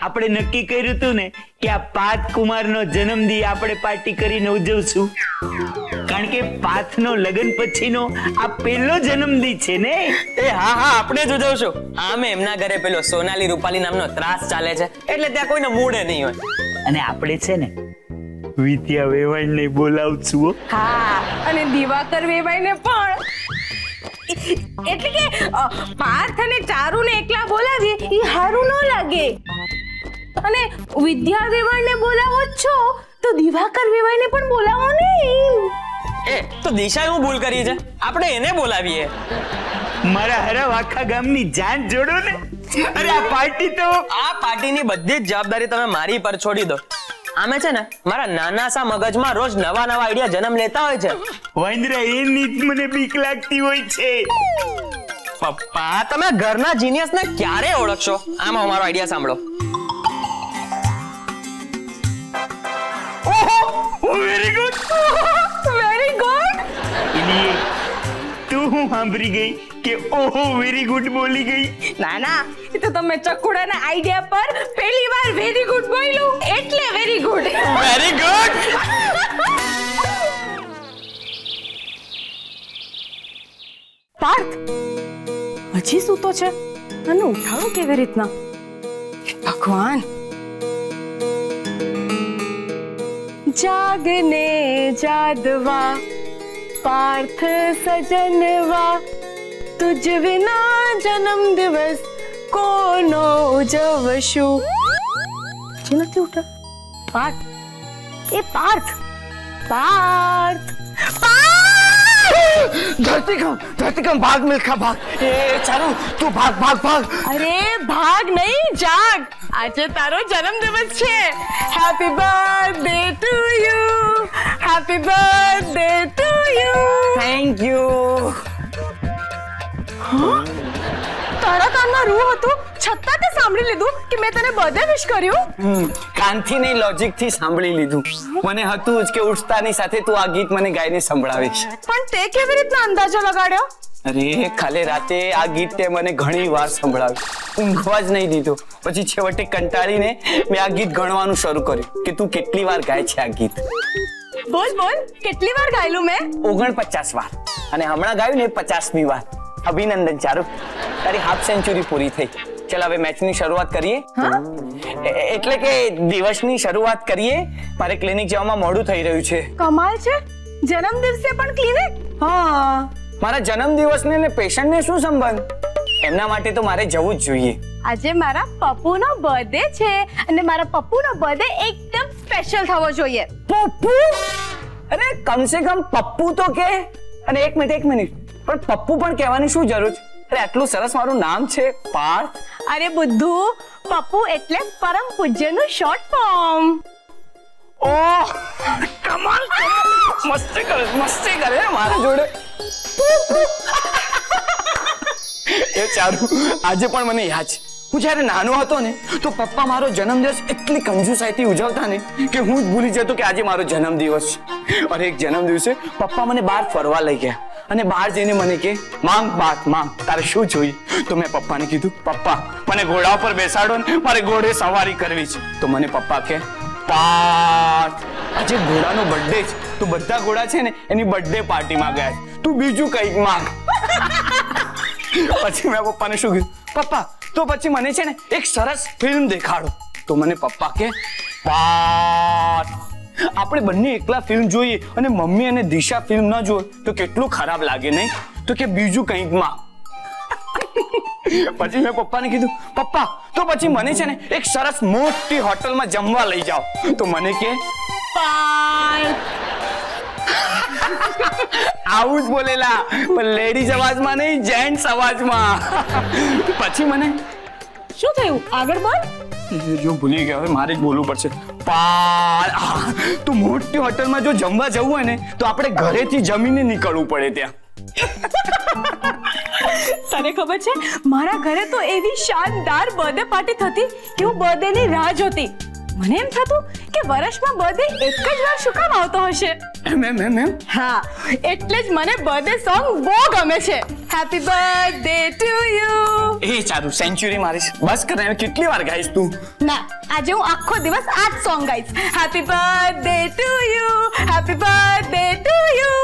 આપણે નક્કી કર્યું હતું ને કે આ પાર્થ કુમારનો જન્મદિન આપણે પાર્ટી કરીને ઉજવશું, કારણ કે પાર્થનો લગ્ન પછીનો આ પહેલો જન્મદિન છે ને. એ હા હા, આપણે જ ઉજવશું. આમે એમના ઘરે પેલો સોનાલી રૂપાલી નામનો ત્રાસ ચાલે છે, એટલે ત્યાં કોઈને મૂડે નહીં હોય. અને આપણે છે ને વિદ્યા વેવાણને બોલાવશું હો. હા, અને દિવાકર વેવાઈને પણ. એટલે કે પાર્થ અને ચારુને એકલા બોલાવીએ એ હારું ન લાગે. અને વિદ્યા વેવાણને બોલાવો છો તો દિવાકર વેવાઈને પણ બોલાવો ને. એ તો દિશાએ હું ભૂલ કરી છે, આપણે એને બોલાવીએ. મારા હરાવ આખા ગામની જાન જોડો ને. અરે આ પાર્ટીની બધી જ જવાબદારી તમે મારી પર છોડી દો. આમે છે ને મારા નાના સા મગજમાં રોજ નવા નવા આઈડિયા જન્મ લેતા હોય છે. વાંદરા એની જ મને બીક લાગતી હોય છે. પપ્પા, તમે ઘરના જીનિયસને ક્યારે ઓળખશો? આમાં અમારો આઈડિયા સાંભળો. Very good. Very good. એલી તું હું સાંભળી ગઈ કે ઓહો વેરી ગુડ બોલી ગઈ? ના ના, એ તો તમે ચકુડાના આઈડિયા પર પહેલી વાર વેરી ગુડ બોલ્યું એટલે very good. Very good. Parth હજી સૂતો છે, અને ઉઠાડો કેવી રીતના? ભગવાન. જાગને જાદવા પાર્થ સજનવા, તુજ વિના જન્મ દિવસ કોનો ઉજવશું. જે નથી ઉઠા. પાર્થ, એ પાર્થ, પાર્થ, ધરતીકંપ ભાગ મિલ્ખા ભાગ. એ ચાલુ તું ભાગ ભાગ ભાગ. અરે ભાગ નહીં, જાગ. આજે તારો જન્મ દિવસ છે. Happy birthday to you, happy birthday to you. Thank you. તારા કાનમાં રૂ હતું છતાં તે સાંભળી લીધું કે મેં તને બર્થડે વિશ કર્યું. કાનથી નહીં, લોજિક થી સાંભળી લીધું. મને હતું જ કે ઉઠતાની સાથે તું આ ગીત મને ગાઈને સંભળાવીશ. પણ તે કેવી રીતના અંદાજો લગાડ્યો? અરે કાલે રાતે આ ગીત તે મને ઘણી વાર સંભળાવ્યું, ઊંઘવા જ નહીં દીધો. પછી છેવટે કંટાળીને મેં આ ગીત ગણવાનું શરૂ કર્યું કે તું કેટલી વાર ગાય છે આ ગીત. બોલ બોલ, કેટલી વાર ગાયલું મેં? 49 વાર. અને હમણાં ગાયું ને 50મી વાર. અભિનંદન ચારુ, તારી હાફ સેન્ચુરી પૂરી થઈ. ચાલ હવે મેચની શરૂઆત કરીએ. એટલે કે દિવસની શરૂઆત કરીએ. મારે ક્લિનિક જવામાં મોડું થઈ રહ્યું છે. કમાલ છે, જન્મ દિવસે પણ ક્લિનિક? હા, મારા જન્મ દિવસને ને પેશન્ટને શું સંબંધ? એમના માટે તો મારે જવું જ જોઈએ. આજે મારા પપ્પુનો બર્થડે છે અને મારા પપ્પુનો બર્થડે એકદમ સ્પેશિયલ થવો જોઈએ. પપ્પુ? અરે કમસે કમ પપ્પુ તો કે. અને એક મિનિટ, પણ પપ્પુ પણ કહેવાની શું જરૂર છે? અરે આટલું સરસ મારું નામ છે, પાર્થ. અરે બુદ્ધુ, પપ્પુ એટલે પરમ પૂજ્યનું શોર્ટ ફોર્મ. ઓહ, કમાલ. મસ્તી કરે મારા જોડે. એ ચારુ, આજે પણ મને યાદ છે, હું જયારે નાનો હતો ને તો પપ્પા મારો જન્મદિવસ એટલી કંજુસાઈથી ઉજવતા ને કે હું જ ભૂલી જતો કે આજે મારો જન્મદિવસ છે. અને એક જન્મ દિવસે પપ્પા મને બહાર ફરવા લઈ ગયા અને બહાર જઈને મને કે માંગ બાત માંગ, તારે શું જોઈએ? તો મેં પપ્પાને કીધું, પપ્પા મને ઘોડા પર બેસાડો ને, મારે ઘોડે સવારી કરવી છે. તો મને પપ્પા કે પાર્થ, આજે ઘોડાનો બર્થડે છે, તો બધા ઘોડા છે ને એની બર્થડે પાર્ટીમાં ગયા છે, તું બીજું કંઈક માંગ. પછી મેં પપ્પાને શું કીધું, પપ્પા તો પછી મને છે ને એક સરસ ફિલ્મ દેખાડો. તો મને પપ્પા કે પાર્થ, આપણે બંને એકલા ફિલ્મ જોઈએ અને મમ્મી અને દિશા ફિલ્મ ન જોવે તો કેટલું ખરાબ લાગે નહીં? તો કે બીજું કંઈક માં. પછી મેં પપ્પાને કીધું, પપ્પા તો પછી મને છે ને એક સરસ મોટી હોટલમાં જમવા લઈ જાઓ. તો મને કે આવું જ બોલેલા, પણ લેડીઝ અવાજમાં નહીં, જેન્ટ્સ અવાજમાં. પછી મને શું થયું? આગળ બોલ. જો ભૂલી ગયા, હવે મારે જ બોલવું પડશે. તું મોટી હોટલમાં જો જમવા જવું હોય ને તો આપણે ઘરેથી જમીને નીકળવું પડે ત્યાં. તને ખબર છે મારા ઘરે તો એવી શાનદાર બર્થડે પાર્ટી થતી કે હું બર્થડે ની રાહ જોતી. મને એમ થતું કે વર્ષમાં બર્થડે એક જ વાર શું કામ આવતો હશે. મેમ હા, એટલે જ મને બર્થડે સોંગ બહુ ગમે છે. Happy birthday to you. એ ચાલુ સેન્ચુરી મારીશ. બસ કર, કેટલી વાર ગાઈશ તું? ના, આજે હું આખો દિવસ આ જ સોંગ ગાઈશ. Happy birthday to you, happy birthday to you.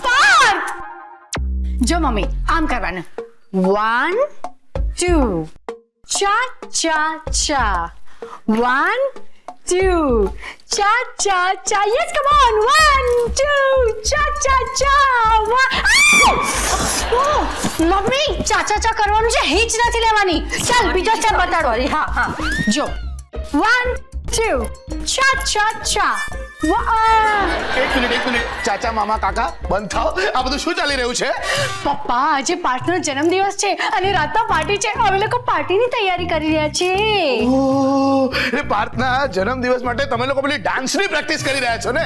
Parth, જો મમ્મી આમ કરવાનું. 1 2 cha cha cha. 1 2 cha cha cha. Yes, come on. 1 2 cha cha cha. Mummy ચા ચા ચા કરવાનું છે, હિચ નથી લેવાની. ચાલ બીજો સ્ટેપ બતાડો. હા હા, જો 1 2 cha cha cha. એક મિનિટ ચાચા મામા કાકા બંધ થાઓ. આ બધું શું ચાલી રહ્યું છે? પપ્પા, આજે પાર્થનો જન્મદિવસ છે અને રાતના પાર્ટી છે. અમે લોકો પાર્ટીની તૈયારી કરી રહ્યા છીએ. ઓહ, એ પાર્થના જન્મદિવસ માટે તમે લોકો પેલી ડાન્સની પ્રેક્ટિસ કરી રહ્યા છો ને?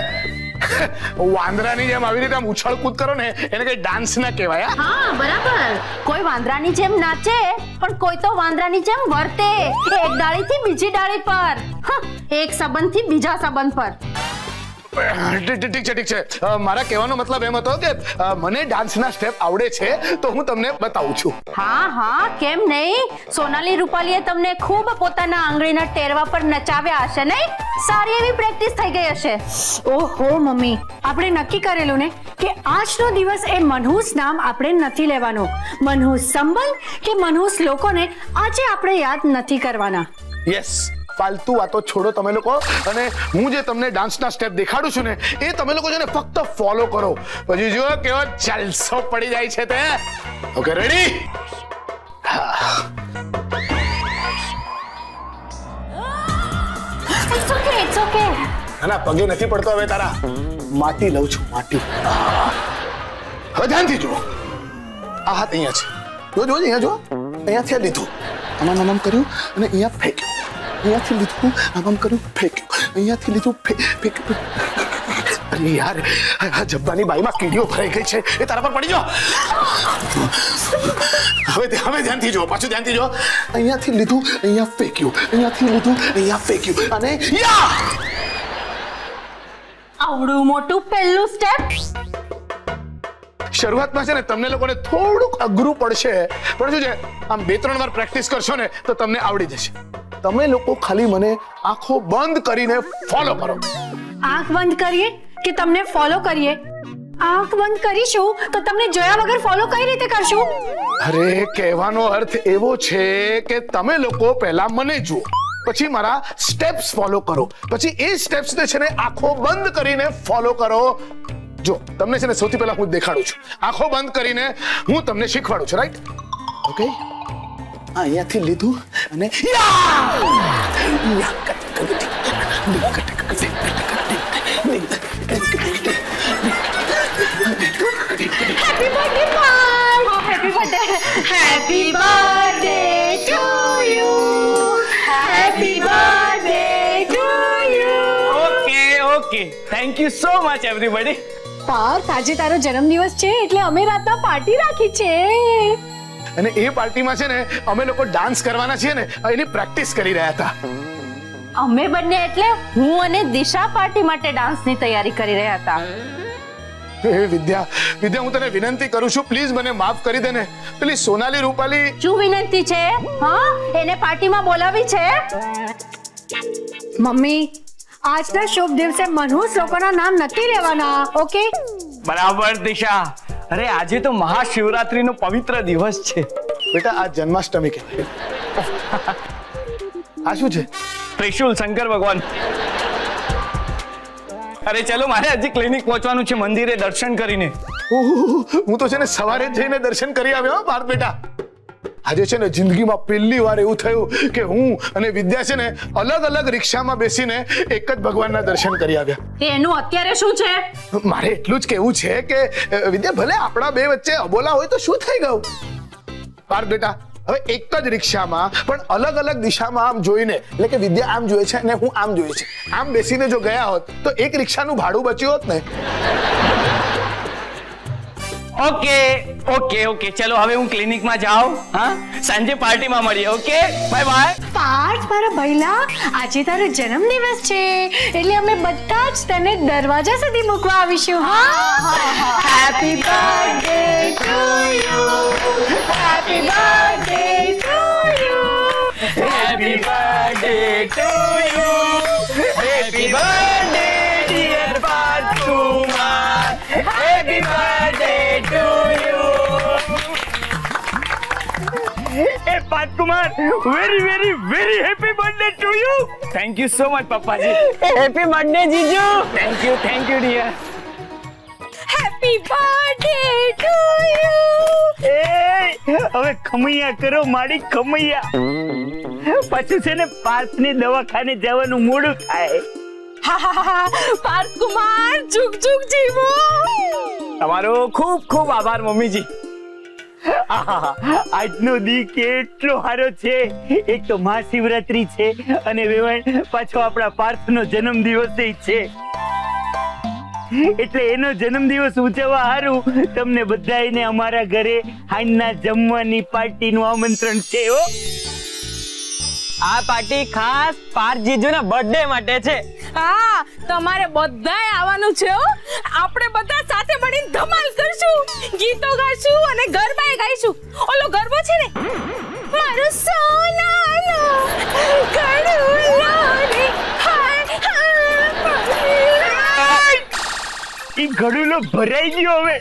વાંદરાની જેમ આવી રીતે આમ ઉછળ કૂદ કરો ને, એને કઈ ડાન્સ ના કહેવાય. હા બરાબર. કોઈ વાંદરાની જેમ નાચે પણ કોઈ તો વાંદરાની જેમ વર્તે. એક ડાળીથી બીજી ડાળી પર, એક સંબંધથી બીજા સંબંધ પર. ઠીક છે. મારા કહેવાનો મતલબ એમ હતો કે મને ડાન્સના સ્ટેપ આવડે છે તો હું તમને બતાવું છું. હા હા, કેમ નહીં. સોનાલી રૂપાલીએ તમને ખૂબ પોતાના આંગળીના ટેરવા પર નચાવ્યા હશે નહીં? સારી એવી પ્રેક્ટિસ થઈ ગઈ હશે. ઓહો મમ્મી, આપણે નક્કી કરેલું ને કે આજનો દિવસ એ મનહૂસ નામ આપણે નથી લેવાનું. મનહૂસ સંબંધ કે મનહૂસ લોકોને આજે આપણે યાદ નથી કરવાના. યસ, ફાલતુ વાતો છોડો તમે લોકો, અને હું જે તમને ડાન્સના સ્ટેપ દેખાડું છું ને એ તમે લોકો છે ને ફક્ત ફોલો કરો. પછી જો કેવો જલસો પડી જાય છે તે. Okay, ready? It's okay. ના, પગે નથી પડતો હવે તારા. માટી લઉં છું, માટી. હવે ધ્યાનથી જુઓ. આ હાથ અહીંયા છે. જો અહીંયા જો. અહીંયાથી લીધું, આમ કર્યું અને અહીંયા ફેંક્યું. અહીંયાથી લીધું, આમ કર્યું, ફેંક્યું. અહીંયાથી લીધું, ફેંક્યું. અરે યાર, આ જબ્બાની બાઈમાં કીડીઓ ભરાઈ ગઈ છે. એ તારા પર પડી જાઓ. હવે ધ્યાનથી જો, પાછું ધ્યાનથી જો. અહીંયાથી લીધું, અહીંયા ફેંક્યું. અહીંયાથી લીધું, અહીંયા ફેંક્યું. અને યા! આવડું મોટું પહેલું સ્ટેપ. શરૂઆતમાં છે ને તમને લોકોને થોડુંક અઘરું પડશે, પણ શું છે, આમ 2-3 વાર પ્રેક્ટિસ કરશો ને તો તમને આવડી જશે. તમે લોકો ખાલી મને આંખો બંધ કરીને ફોલો કરો. આંખ બંધ કરીએ કે તમને ફોલો કરીએ? આંખ બંધ કરીશું તો તમને જોયા વગર ફોલો કઈ રીતે કરશું? અરે, કહેવાનો અર્થ એવો છે કે તમે લોકો પહેલા મને જુઓ, પછી મારા સ્ટેપ્સ ફોલો કરો, પછી એ સ્ટેપ્સ ને છે ને આંખો બંધ કરીને ફોલો કરો. જો તમને છે ને સૌથી પહેલા હું દેખાડું છું. આંખો બંધ કરીને હું તમને શીખવાડું છું, રાઈટ? ઓકે, અહીંયાથી લીધું અને happy birthday Parth. Happy birthday. Happy birthday to you. Happy birthday to you. Okay, thank you so much everybody. Parth, આજે તારો જન્મદિવસ છે એટલે અમે રાતના પાર્ટી રાખી છે. અને એ પાર્ટીમાં છે ને અમે લોકો ડાન્સ કરવાના છીએ ને, એની પ્રેક્ટિસ કરી રહ્યા હતા. અમે બંને એટલે હું અને દિશા પાર્ટી માટે ડાન્સની તૈયારી કરી રહ્યા હતા. વિદ્યા, હું તને વિનંતી કરું છું, પ્લીઝ મને માફ કરી દે ને. પેલી સોનાલી રૂપાલી. શું વિનંતી છે? હા, એને પાર્ટીમાં બોલાવી છે. મમ્મી, આજના શુભ દિવસે મનહૂસ લોકોના નામ નથી લેવાના. ઓકે? બરાબર દિશા. અરે, આજે તો મહાશિવરાત્રીનો પવિત્ર દિવસ છે. બેટા, આ જન્માષ્ટમી કહેવાય. આ શું છે? ત્રિશુલ, શંકર ભગવાન. અરે ચલો, મારે હજી ક્લિનિક પહોંચવાનું છે, મંદિરે દર્શન કરીને. હું તો છે ને સવારે જ જઈને દર્શન કરી આવ્યો. પાર્થ બેટા, આજે છે ને જિંદગીમાં પહેલી વાર એવું થયું કે હું અને વિદ્યા છે ને અલગ અલગ રિક્ષામાં બેસીને એક જ ભગવાનના દર્શન કરી આવ્યા. એનું અત્યારે શું છે? મારે એટલું જ કહેવું છે કે વિદ્યા, ભલે આપણા બે વચ્ચે અબોલા હોય તો શું થઈ ગયું? પાર્થ બેટા, હવે એક જ રિક્ષામાં પણ અલગ અલગ દિશામાં આમ જોઈને, એટલે કે વિદ્યા આમ જોઈએ છે અને હું આમ જોઈએ છે, આમ બેસીને જો ગયા હોત તો એક રિક્ષાનું ભાડું બચ્યું હોત ને. ઓકે ઓકે ઓકે, ચલો હવે હું ક્લિનિકમાં જાઉં. હા, સાંજે પાર્ટીમાં મળીએ. Okay, bye bye. પાર્થ મારા ભઈલા, આજે તારો જન્મદિવસ છે એટલે અમે બધા જ તને દરવાજા સુધી મૂકવા આવીશું. હા, happy birthday to you, happy birthday to you, happy birthday to you, happy birthday dear Parthkumar, happy birthday to you. એ Parthkumar, very very very happy birthday to you. Thank you so much પપ્પાજી. હેપી બર્થડે જીજુ. Thank you dear. Happy birthday to you. એ હવે ખમૈયા કરો માડી, ખમૈયા. પાછું છે ને પાર્થની દવાખાને જવાનું મોડું થાય. પાર્થ કુમાર, જુગ જુગ જીવો. તમારો ખૂબ ખૂબ આભાર મમ્મીજી. આહા, આજનો દી કેટલો સારો છે. એક તો મહાશિવરાત્રી છે અને વેવાણ પાછો આપણા પાર્થનો જન્મદિવસ છે. એટલે એનો જન્મદિવસ ઉજવવા હારું તમને બધાયને અમારા ઘરે હાંજના જમવાની પાર્ટીનું આમંત્રણ છે. હો, આ પાર્ટી ખાસ પાર્થ જીજુના બર્થડે માટે છે. હા, તમારે બધાય આવવાનું છે હો. આપણે બધા સાથે મળીને ધમાલ કરશું, ગીતો ગાશું અને ગરબાય ગાઈશું. ઓલો ગરબો છે ને, મારો સોનાનો ગળુલો રે, હાય હાય. ઈ ઘડુલો ભરાઈ ગયો હવે,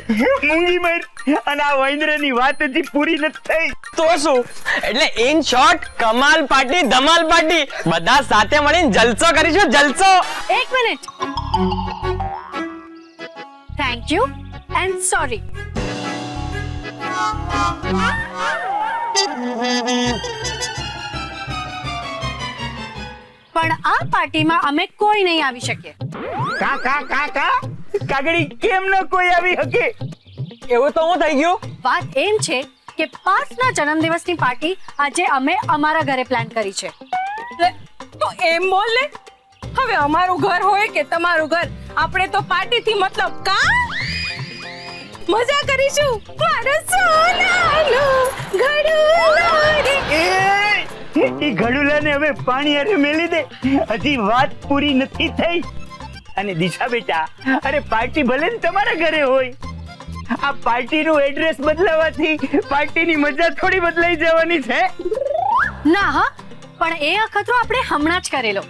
મૂંગી માર. અને આ વૈન્દ્રની વાત હજી પૂરી નથી થઈ. તો શું, એટલે ઇન શોર્ટ કમાલ પાર્ટી, ધમાલ પાર્ટી, બધા સાથે મળીને જલસો કરીશું, જલસો. એક minute. Thank you and sorry. પણ આ પાર્ટીમાં અમે કોઈ નહીં આવી શકીએ. કા કા કા કા કાગડી, કેમ ન કોઈ આવી શકે? એવું તો હું થઈ ગયું. વાત એમ છે કે પાર્થના જન્મદિવસની પાર્ટી આજે અમે અમારા ઘરે પ્લાન કરી છે. તો એમ બોલ ને, હવે અમારું ઘર હોય કે તમારું ઘર, આપણે તો પાર્ટીથી મતલબ કા મજા કરીશું. મારો સોનાનો ગળુલો રે. ઈ ઘડુલાને હવે પાણી અરે મેલી દે, હજી વાત પૂરી નથી થઈ. અને દિશા બેટા, અરે પાર્ટી ભલે ને તમારા ઘરે હોય, આ પાર્ટીનું એડ્રેસ બદલાવાથી પાર્ટીની મજા થોડી બદલાઈ જવાની છે. ના હા, પણ એ અખતરો આપણે હમણાં જ કરેલો.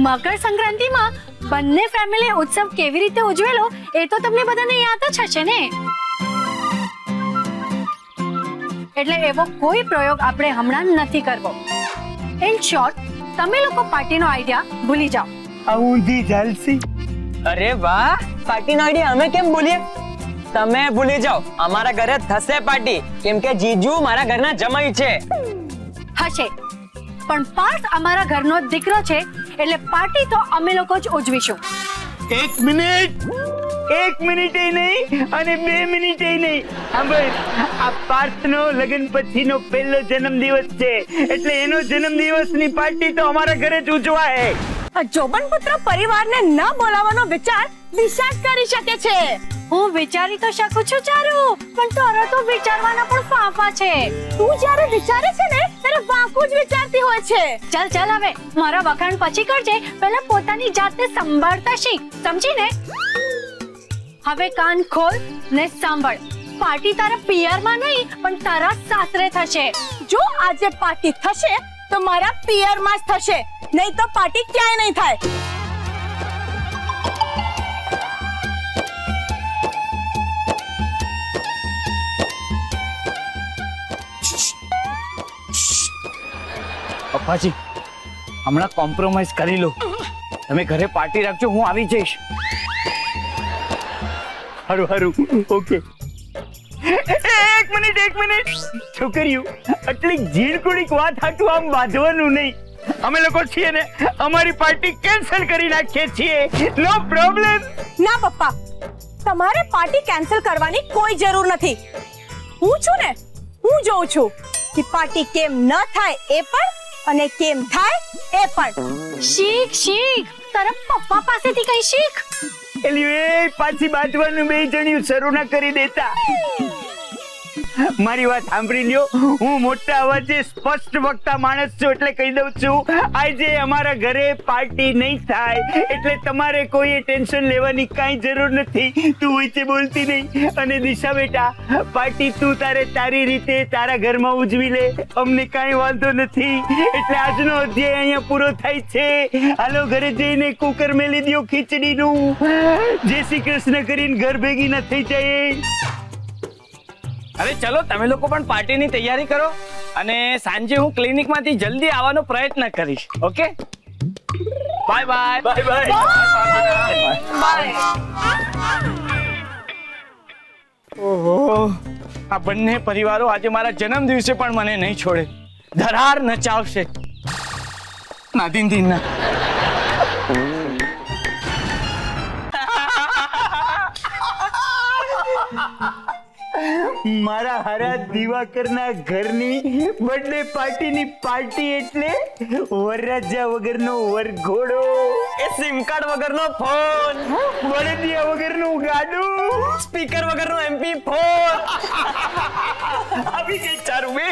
મકર સંક્રાંતિમાં બંને ફેમિલી ઉત્સવ કેવી રીતે ઉજવેલો એ તો તમને બધાને યાદ જ હશે ને. એટલે એવો કોઈ પ્રયોગ આપણે હમણાં નથી કરવો. ઇન શોર્ટ, તમે લોકો પાર્ટીનો આઈડિયા ભૂલી જાઓ. આ ઊંધી ચાલસી. અરે વાહ, પાર્ટીનો આઈડિયા અમે કેમ ભૂલીએ? તમે ભૂલી જાઓ, અમારા ઘરે થશે પાર્ટી, કેમ કે જીજુ મારા ઘરના જમાઈ છે. હશે, પણ પાર્થ અમારા ઘરનો દીકરો છે એટલે પાર્ટી તો અમે લોકો જ ઉજવીશું. એક મિનિટ નહીં અને 2 મિનિટે નહીં. આ પાર્થનો લગ્ન પછીનો પહેલો જન્મદિવસ છે, એટલે એનો જન્મદિવસની પાર્ટી તો અમારા ઘરે જ ઉજવાય. જોબન પુત્ર પરિવારને ન બોલાવવાનો વિચાર દિશા જ કરી શકે છે. હું વિચારી તો શકું છું ચારુ, પણ તારા તો વિચારવાના પણ ફાંફા છે. તું જ્યારે વિચારે છે ને ત્યારે વાંકું જ વિચારતી હોય છે. ચાલ ચાલ, હવે મારા વખાણ પછી કરજે, પહેલા પોતાની જાતને સંભાળતા શીખ, સમજી ને? હવે કાન ખોલ ને સાંભળ. પાર્ટી તારા પિયરમાં નહીં પણ તારા સાસરે થશે. જો આજે પાર્ટી થશે તો મારા પિયરમાં જ થશે, નહીં તો પાર્ટી ક્યાંય નહીં થાય. પપ્પાજી, હમણાં કોમ્પ્રોમાઇઝ કરી લો. તમે ઘરે પાર્ટી રાખજો, હું આવી જઈશ. હારું, ઓકે. એક મિનિટ. છોકરીઓ, આટલી ઝીણકુડીક વાત હાટું આમ બાંધવાનું નહીં. અમે લોકો છીએ ને, અમારી પાર્ટી કેન્સલ કરી નાખીએ છીએ. નો પ્રોબ્લેમ. ના પપ્પા, તમારે પાર્ટી કેન્સલ કરવાની કોઈ જરૂર નથી. હું છું ને, હું જોઉં છું. કે પાર્ટી કેમ ન થાય એ પણ અને કેમ થાય એ પણ. શીખ શીખ, તારા પપ્પા પાસેથી કઈ શીખ. એલી એ પાછી બાંધવાનું બે જણિયું શરૂ ના કરી દેતા. મારી વાત સાંભળી લ્યો, હું મોટા અવાજે સ્પષ્ટ વક્તા માણસ છું એટલે કહી દઉં છું, આજે અમારા ઘરે પાર્ટી નહીં થાય એટલે તમારે કોઈ ટેન્શન લેવાની કાંઈ જરૂર નથી. તું વચ્ચે બોલતી નહીં. અને દિશા બેટા, પાર્ટી તું તારે તારી રીતે તારા ઘરમાં ઉજવી લે, અમને કાંઈ વાંધો નથી. એટલે આજનો અધ્યાય અહીંયા પૂરો થાય છે. હાલો ઘરે જઈને કુકર મેલી દો ખીચડીનું. જય શ્રી કૃષ્ણ કરીને ઘર ભેગી ન થઈ જાય. અરે ચલો તમે લોકો પણ પાર્ટીની તૈયારી કરો અને સાંજે હું ક્લિનિકમાંથી જલ્દી આવવાનો પ્રયત્ન કરીશ. Okay, bye bye bye bye. ઓહો, આ બંને પરિવારો આજે મારા જન્મ દિવસે પણ મને નહીં છોડે, ધરાર નચાવશે. નાદિન દીન ના મારા હારા દિવાકરના ઘરની બર્થડે પાર્ટીની પાર્ટી એટલે વરરાજા વગરનો વરઘોડો, એ સિમ કાર્ડ વગરનો ફોન, બળદિયા વગરનું ગાડું, સ્પીકર વગરનો MP ફોન. આવી ગઈ ચારુ બે.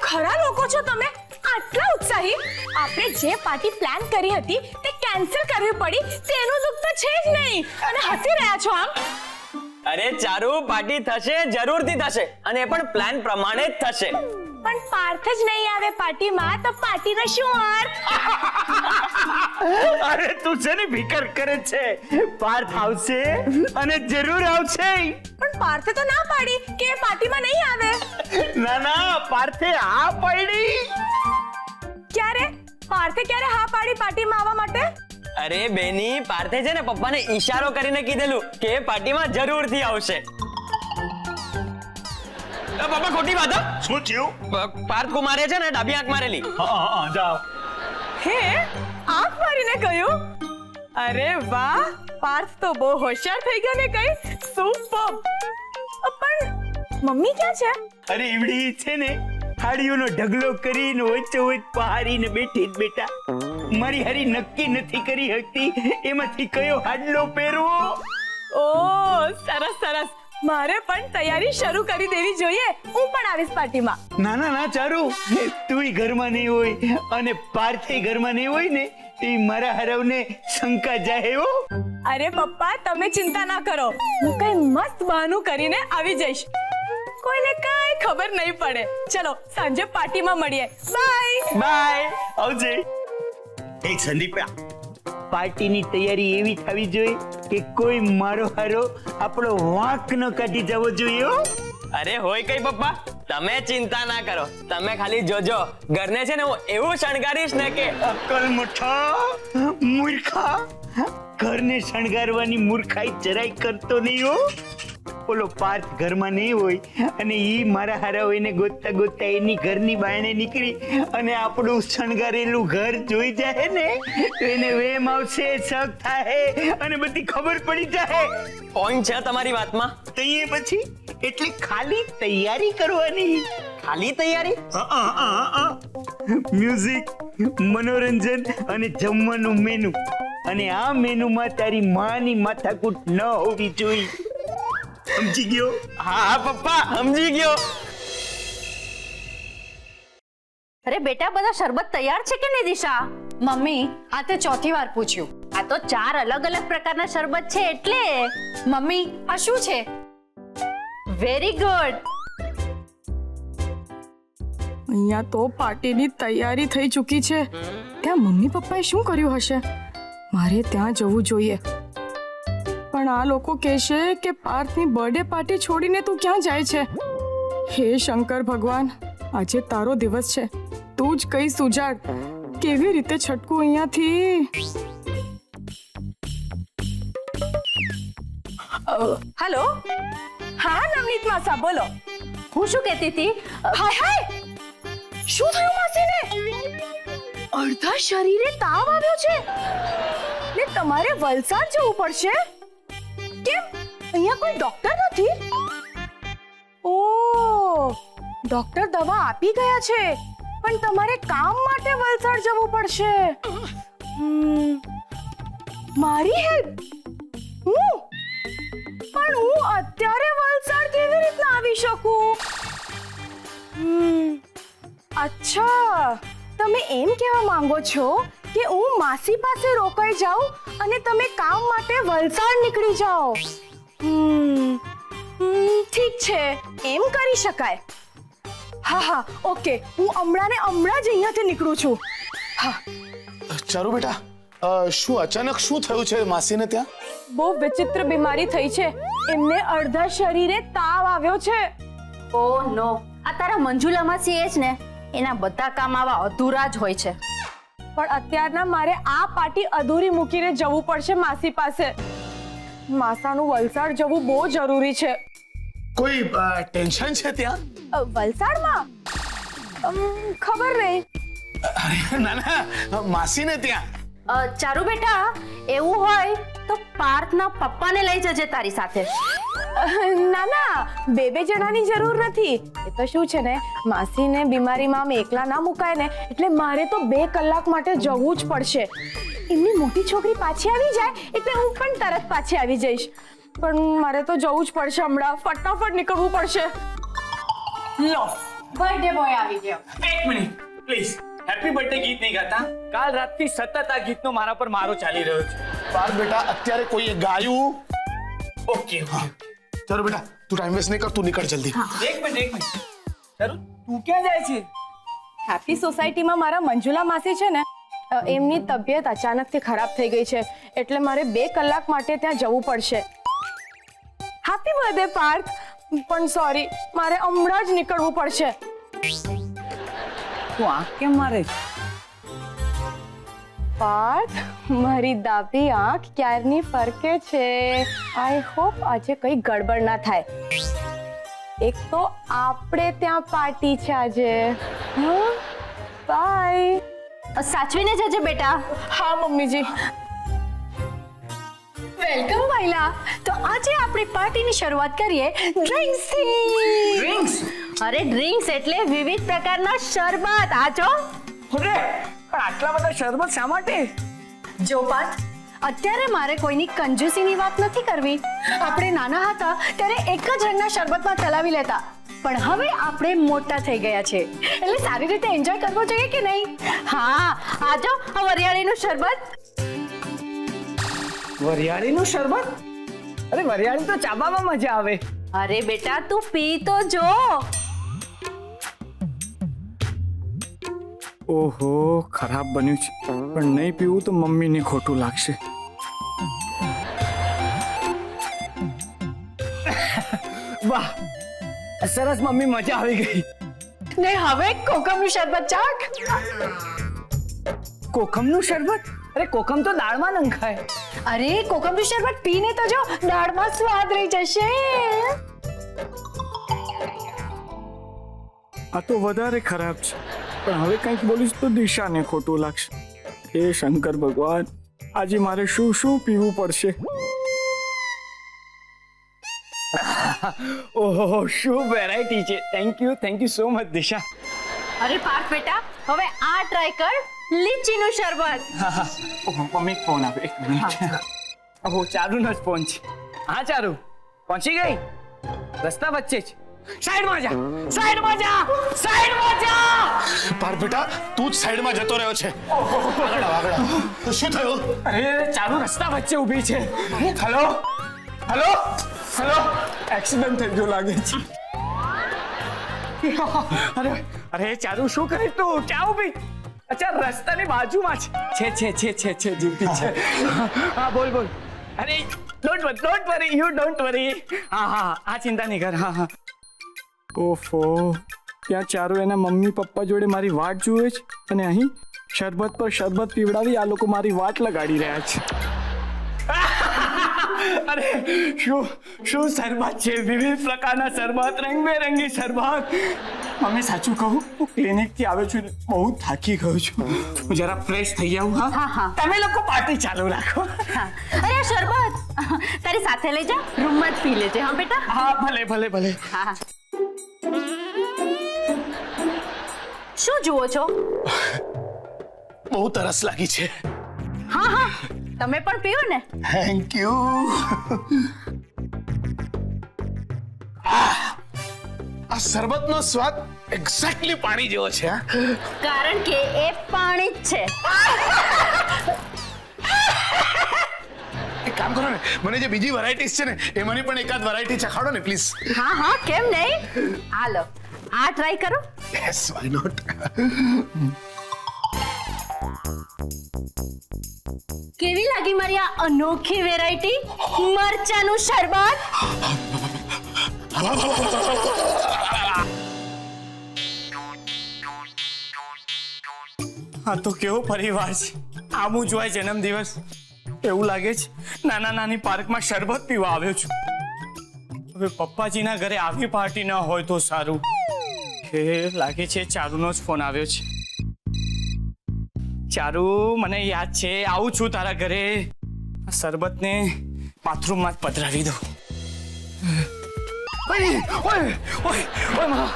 ખરા લોકો છો તમે, આટલા ઉત્સાહી. આપણે જે પાર્ટી પ્લાન કરી હતી તે કેન્સલ કરવી પડી તેનું દુઃખ તો છે જ નહીં અને હસી રહ્યા છો આમ. અરે ચારુ, પાર્ટી થશે, જરૂરથી થશે અને એ પણ પ્લાન પ્રમાણે જ થશે. પણ પાર્થ જ નહીં આવે પાર્ટીમાં તો પાર્ટીનો શું અર્થ? અરે તું છે ને ફિકર કરે છે. પાર્થ આવશે અને જરૂર આવશે. પણ પાર્થે તો ના પાડી કે પાર્ટીમાં નહીં આવે. ના ના, પાર્થે હા પાડી. ક્યારે પાર્થે ક્યારે હા પાડી પાર્ટીમાં આવવા માટે? અરે બેની, પાર્થે છે ને પપ્પાને ઈશારો કરીને કીધેલું કે એ પાર્ટીમાં જરૂરથી આવશે. પપ્પા ખોટી વાત. શું થયું? પાર્થ કુમારે છે ને ડાબી આંખ મારેલી. હા જાઓ. હે, આંખ મારીને કહ્યું? અરે વાહ, પાર્થ તો બહુ હોશિયાર થઈ ગયો ને કઈ. સુપર. પણ મમ્મી ક્યાં છે? અરે ઈવડી છે ને હાડીઓનો ઢગલો કરીને વચ્ચોવચ પહારીને બેઠી જ બેટા. મારી હારી નક્કી નથી કરી શકતી એમાંથી કયો હાડલો પહેરવો. ઓ સરસ સરસ, મારે પણ તૈયારી શરૂ કરી દેવી જોઈએ. હું પણ આવીશ પાર્ટીમાં. ના ના ના ચારુ, તુંય ઘરમાં નહીં હોય અને પાર્થે ઘરમાં નહીં હોય ને એ મારા હરવને શંકા જાહે હો. અરે પપ્પા, તમે ચિંતા ના કરો, હું કઈ મસ્ત બહાનું કરીને આવી જઈશ. કોઈને કઈ ખબર નહીં પડે. ચલો સાંજે પાર્ટીમાં મળીએ. Bye bye. આવજે. એ સંદીપા, પાર્ટીની તૈયારી એવી થવી જોઈએ કે કોઈ મારો હારો આપણો વાંક ન કાઢી જવો જોઈએ હો. અરે હોય કઈ પપ્પા, તમે ચિંતા ના કરો. તમે ખાલી જોજો, ઘરને છે ને હું એવું શણગારીશ ને કે અકલ મુઠા મૂર્ખા. ઘરને શણગારવાની મૂર્ખાઈ જરાય કરતો નહીં હો. ઓલો પાર્થ ઘરમાં નહીં હોય અને ઈ મારા હારા એને ગોતતા ગોતતા એની ઘરની બાયણે નીકળી અને આપણું શણગારેલું ઘર જોઈ જાય ને તો એને વેમ આવશે, શક થાય અને બધી ખબર પડી જાય. પોઈન્ટ છે તમારી વાતમાં. તઈએ પછી એટલે ખાલી તૈયારી કરવાની. ખાલી તૈયારી? મ્યુઝિક, મનોરંજન અને જમવાનું મેનુ. અને આ મેનુમાં તારી માની માથાકૂટ ન હોવી જોઈએ. સમજી ગયો? હા પપ્પા, સમજી ગયો. અરે બેટા, બધા શરબત તૈયાર છે કે નહીં દિશા? મમ્મી, આ તે ચોથી વાર પૂછ્યું. આ તો 4 અલગ અલગ પ્રકારના શરબત છે એટલે. મમ્મી, આ શું છે? Very good. અહીંયા તો પાર્ટીની તૈયારી થઈ ચૂકી છે. ત્યાં મમ્મી પપ્પાએ શું કર્યું હશે? મારે ત્યાં જવું જોઈએ. પણ આ લોકો કહેશે કે પાર્થની બર્થડે પાર્ટી છોડીને તું ક્યાં જાય છે? હે શંકર ભગવાન, આજે તારો દિવસ છે, તું જ કઈ સુજાડ. કેવી રીતે છટકું અહીંયાથી? હેલો, હા નવનીત માસા, બોલો. હું શું કહેતી હતી? હાય હાય, શું થયું માસીને? અડધા શરીરે તાવ આવ્યો છે ને તમારે વલસાડ જવું પડશે. કેમ, અહીંયા કોઈ ડોક્ટર નથી? ઓ, ડોક્ટર દવા આપી ગયા છે, પણ તમારે કામ માટે વલસાડ જવું પડશે. મારી હેલ્પ? પણ હું અત્યારે વલસાડ કેવી રીતના આવી શકું? અચ્છા, તમે એમ કહેવા માંગો છો કે હું માસી પાસે રોકાઈ જાઉં અને તમે કામ માટે વલસાડ નીકળી જાઓ. ઠીક છે, એમ કરી શકાય. હા, ઓકે, હું હમણાં જ અહીંયાથી નીકળું છું. હા. ચારુ બેટા, શું અચાનક શું થયું છે માસીને ત્યાં? બહુ વિચિત્ર બીમારી થઈ છે. એમને અડધા શરીરે તાવ આવ્યો છે. ઓ નો, આ તારા મંજુલા માસી એ જ ને, એના બધા કામ આવા અધૂરા જ હોય છે. પણ અત્યારના મારે આ પાર્ટી અધૂરી મૂકીને જવું પડશે માસી પાસે. માસાનું વલસાડ જવું બહુ જરૂરી છે. કોઈ ટેન્શન છે ત્યાં? વલસાડમાં ખબર નહીં. અરે ના ના, માસીને ત્યાં. ચારુ બેટા, એવું હોય તો પાર્થના પપ્પાને લઈ જજે તારી સાથે. ના, બે જણાની જરૂર નથી. એ તો શું છે ને, માસીને બીમારીમાં આમ એકલા ના મુકાય ને, એટલે મારે તો 2 કલાક માટે જવું જ પડશે. એમની મોટી છોકરી પાછી આવી જાય એટલે હું પણ તરત પાછી આવી જઈશ. પણ મારે તો જવું જ પડશે હમણાં. ફટાફટ નીકળવું પડશે. લો બર્થડે બોય આવી ગયો. એક મિનિટ પ્લીઝ, હેપી બર્થડે ગીત નહીં ગાતા? કાલ રાતથી સતત આ ગીતનો મારા પર મારો ચાલી રહ્યો છે. પાર બેટા, અત્યારે કોઈએ ગાયું? ઓકે ચાલો બેટા, તું ટાઈમ વેસ્ટ નહીં કર, તું નીકળ જલ્દી. એક મિનિટ ચાલો, તું ક્યાં જાય છે? હેપી સોસાયટીમાં મારા મંજુલા માસી છે ને, એમની તબિયત અચાનકથી ખરાબ થઈ ગઈ છે, એટલે મારે 2 કલાક માટે ત્યાં જવું પડશે. હેપી બર્થડે પાર્થ, પણ સોરી, મારે હમણાં જ નીકળવું પડશે. તું આંખ કેમ મારે? પાર્થ, મારી ડાબી આંખ ક્યારની ફરકે છે. આઈ હોપ આજે કઈ ગડબડ ના થાય. એક તો આપણે ત્યાં પાર્ટી છે આજે. બાય. સાચવીને જજે બેટા. હા મમ્મીજી. વેલકમ મહિલા. તો આજે આપણી પાર્ટીની શરૂઆત કરીએ ડ્રિંક્સથી. ડ્રિંક્સ? અરે ડ્રિંક્સ એટલે વિવિધ પ્રકારના શરબત. આજો અરે પણ આટલા બધા શરબત શા માટે? જો પાર્થ, અત્યારે મારે કોઈની કંજૂસીની વાત નથી કરવી. આપણે નાના હતા ત્યારે એક જ રંગના શરબતમાં ચલાવી લેતા, પણ હવે આપણે મોટા થઈ ગયા છે, એટલે સારી રીતે એન્જોય કરવો જોઈએ કે નહીં? હા, આજો આ વરિયાળીનું શરબત. વરિયાળીનું શરબત? અરે વરિયાળી તો ચાબામાં મજા આવે. અરે બેટા, તું પી તો જો. ઓહો, ખરાબ બન્યું છે, પણ નહીં પીવું તો મમ્મીને ખોટું લાગશે. વાહ, સરસ મમ્મી, મજા આવી ગઈ. ને હવે કોકમનું શરબત ચાખ. કોકમનું શરબત? અરે કોકમ તો દાળમાં નંખાય. અરે કોકમનું શરબત પીને તો જો, દાળમાં સ્વાદ રહી જશે. આ તો વધારે ખરાબ છે, પણ હવે કંઈક બોલીશ તો દિશાને ખોટું લાગશે. હે શંકર ભગવાન, આજે મારે શું શું પીવું પડશે? ઓહો, શું વેરાયટી છે. થેન્ક યુ સો મચ દિશા. અરે પાર્થ બેટા, હવે આ ટ્રાય કર, લીચીનું શરબત. ઓહો, મમ્મી ફોન આવે, એક મિનિટ. ઓહો, ચારુનો જ ફોન છે. હા ચારુ, પહોંચી ગઈ? રસ્તા વચ્ચે જ. સાઈડમાં જા, સાઈડમાં જા, સાઈડમાં જા. પાર બેટા, તું જ સાઈડમાં જતો રહ્યો છે. આગળ આવ, આગળ આવ. તો શું થયું? અરે ચારુ રસ્તા વચ્ચે ઊભી છે. હેલો હેલો હેલો, એક્સિડન્ટ થઈ ગયો લાગે છે. અરે ચારુ, શું કરી તું? ક્યાં ઊભી? અચ્છા, રસ્તાની બાજુમાં છે. જીવતી છે. હા, બોલ. અરે don't worry, you don't worry. હા, ચિંતા નહીં કર. હા. ઓફો, ત્યાં ચારુ એના મમ્મી પપ્પા જોડે મારી વાટ જુએ છે, અને અહીં શરબત પર શરબત પીવડાવી આ લોકો મારી વાટ લગાડી રહ્યા છે. અરે શું શરબત છે, વિવિધ પ્રકારના શરબત, રંગબેરંગી શરબત. મમ્મી સાચું કહું, હું ક્લિનિક થી આવ્યો છું, બહુ થાકી ગયો છું. હું જરા ફ્રેશ થઈ જાઉં. હા, તમે લોકો પાર્ટી ચાલુ રાખો. અરે આ શરબત તારી સાથે લઈ જા, રૂમમાં જ પી લેજે. હા બેટા. હા, ભલે. હા. શું જુઓ છો? બહુ તરસ લાગી છે. હા હા, તમે પણ પીઓ ને. Thank you. આ શરબતનો સ્વાદ એક્ઝેક્ટલી પાણી જેવો છે. કારણ કે એ પાણી જ છે. એક કામ કરો ને, મને જે બીજી વેરાયટીઝ છે ને એમાંની પણ એકાદ વેરાયટી ચખાડો ને પ્લીઝ. હા હા, કેમ નહીં? હાલો, આ ટ્રાય કરો. Yes, why not. કેવી લાગી મારી આ અનોખી વેરાયટી મરચાનું શરબત? આ તો કેવો પરિવાર છે. આમું જોવાય જન્મદિવસ. એવું લાગે છે નાના નાની પાર્કમાં શરબત પીવા આવ્યો છું. હવે પપ્પાજીના ઘરે આવી પાર્ટી ન હોય તો સારું. એ લાગે છે ચારુનો જ ફોન આવ્યો છે. ચારુ, મને યાદ છે, આવું છું તારા ઘરે. આ શરબતને બાથરૂમમાં જ પધરાવી દો. ઓય ઓય ઓય ઓય માં.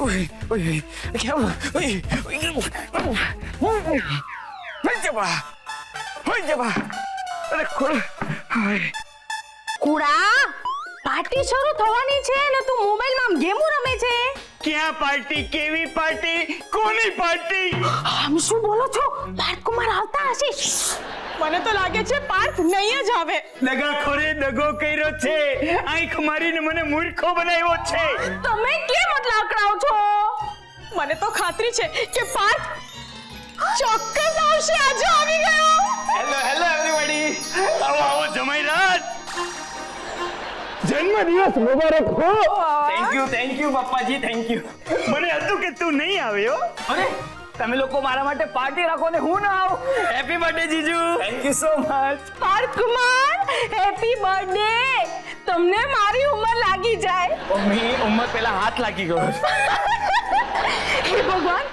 ઓય ઓય કેમ? ઓય ઓય જબા. ઓય જબા. અરે ખોલ. કુડા, પાર્ટી શરૂ થવાની છે ને તું મોબાઈલમાં ગેમો રમે છે. ક્યાં પાર્ટી? કેવી પાર્ટી? કોની પાર્ટી? આમ શું બોલો છો? પાર્થકુમાર આવતા હશે. મને તો લાગે છે પાર્થ નહીં જ આવે. દગાખોરે દગો કર્યો છે. આંખ મારીને મને મૂર્ખો બનાવ્યો છે. તમે કેમ આટલા અકળાવ છો? મને તો ખાતરી છે કે પાર્થ ચોક્કસ આવશે. આજે આવી ગયો. Hello hello everybody. આવો આવો જમાઈરાજ. જન્મદિવસ મુબારક હો. થેન્ક યુ પપ્પાજી, થેન્ક યુ. મને હતું કે તું નહીં આવ્યો. અરે તમે લોકો મારા માટે પાર્ટી રાખો ને હું ના આવું. હેપી બર્થડે જીજુ. Thank you so much. Parthkumar, happy birthday. તમને મારી ઉંમર લાગી જાય. મમ્મી, ઉંમર પેલા હાથ લાગી ગયો. હે ભગવાન,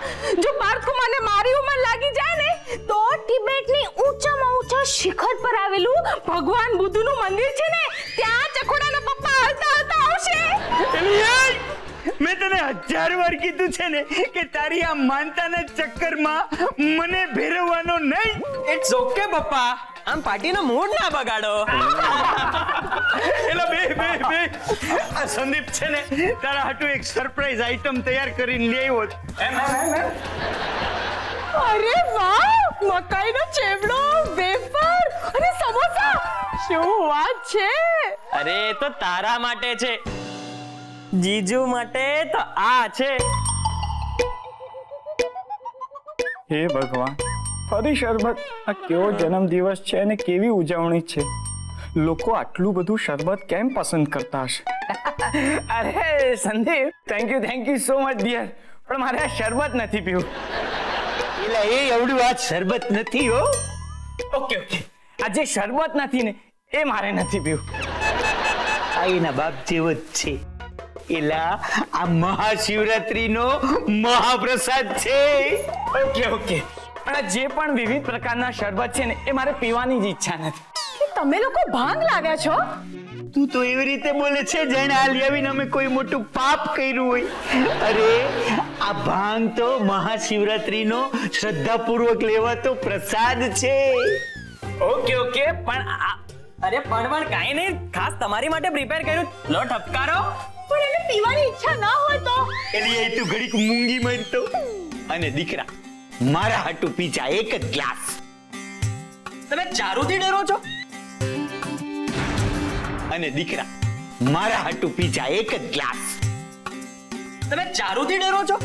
જો પાર્થકુમારને મારી ઉંમર લાગી જાય ને તો તિબેટની ઊંચામાં ઊંચા શિખર પર આવેલું ભગવાન બુદ્ધનું મંદિર છે ને ત્યાં ચકોડાના પપ્પા હલતા હલતા આવશે. મેં તને 1000 વાર કીધું છે ને કે તારી આ માનતાના ચક્કરમાં મને ભેરવવાનો નહીં. ઇટ્સ ઓકે પપ્પા, આમ પાર્ટીનો મૂડ ના બગાડો. એલા બે આ સંદીપ છે ને તારા હાટુ એક સરપ્રાઈઝ આઈટમ તૈયાર કરીને લઈ આવ્યો. અરે વાહ, મકાઈનો ચેવડો, વેફર અને સમોસા. શું વાત છે. અરે તો તારા માટે છે, જીજુ માટે તો આ છે. હે ભગવાન, ફરી શરબત. આ કેવો જન્મદિવસ છે અને કેવી ઉજવણી છે. લોકો આટલું બધું શરબત કેમ પસંદ કરતા હશે? અરે Sandeep, thank you so much dear. પણ મારે આ શરબત નથી પીવું. એલા એ એવડું વાત શરબત નથી હો. ઓકે આ જે શરબત નથી ને એ મારે નથી પીવું. આઈના બાપ જેવો જ છે. એલા આ મહાશિવરાત્રીનો મહાપ્રસાદ છે. ઓકે પણ આ જે પણ વિવિધ પ્રકારના શરબત છે ને એ મારે પીવાની જ ઈચ્છા નથી. તમે લોકો ભાંગ લાવ્યા છો? તું તો એવી રીતે બોલે છે જાણે આ લાવીને અમે કોઈ મોટું પાપ કર્યું હોય. અરે આ ભાંગ તો મહાશિવરાત્રીનો શ્રદ્ધાપૂર્વક લેવાતો પ્રસાદ છે. ઓકે પણ અરે પણ કાઈ નહીં, ખાસ તમારી માટે પ્રિપેર કર્યું. લો ઠપકારો. પણ એને પીવાની ઈચ્છા ના હોય તો? એલી એ તું ઘડીક મૂંગી મારતો. અને દીકરા, મારા હાટુ પીજા એક જ ગ્લાસ. તમે ચારુથી ડરો છો? અને દીકરા, મારા હાટુ પીજા એક જ ગ્લાસ. તમે ચારુથી ડરો છો?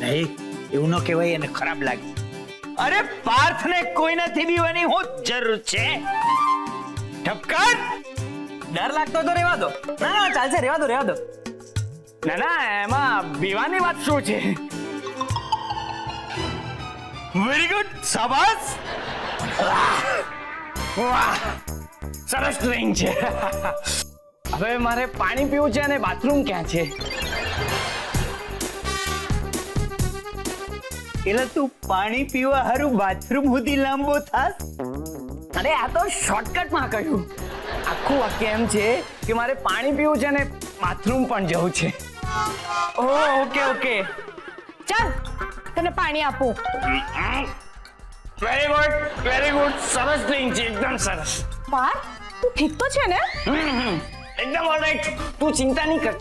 નહીં, એવું ન કહેવાય, એને ખરાબ લાગે. અરે પાર્થને કોઈનાથી બીવાની હું જરૂર છે? ઠપકાર. ડર લાગતો તો રહેવા દો. ના ચાલશે, રહેવા દો. ના એમાં પીવાની વાત શું છે? વેરી ગુડ, શાબાશ. વાહ, સરસ ડ્રિંક છે. હવે મારે પાણી પીવું છે અને બાથરૂમ ક્યાં છે? એટલે તું પાણી પીવા હારું બાથરૂમ સુધી લાંબો થાસ? અરે આ તો શોર્ટકટમાં કહ્યું. આખું વાક્ય એમ છે કે મારે પાણી પીવું છે અને બાથરૂમ પણ જવું છે. ઓકે ઓકે ચાલ તને પાણી આપું. વેરી ગુડ સરસ ડ્રિંક છે એકદમ સરસ પાર્થ તું ઠીક તો છે ને? એકદમ ઓલરાઈટ તું ચિંતા નહીં કર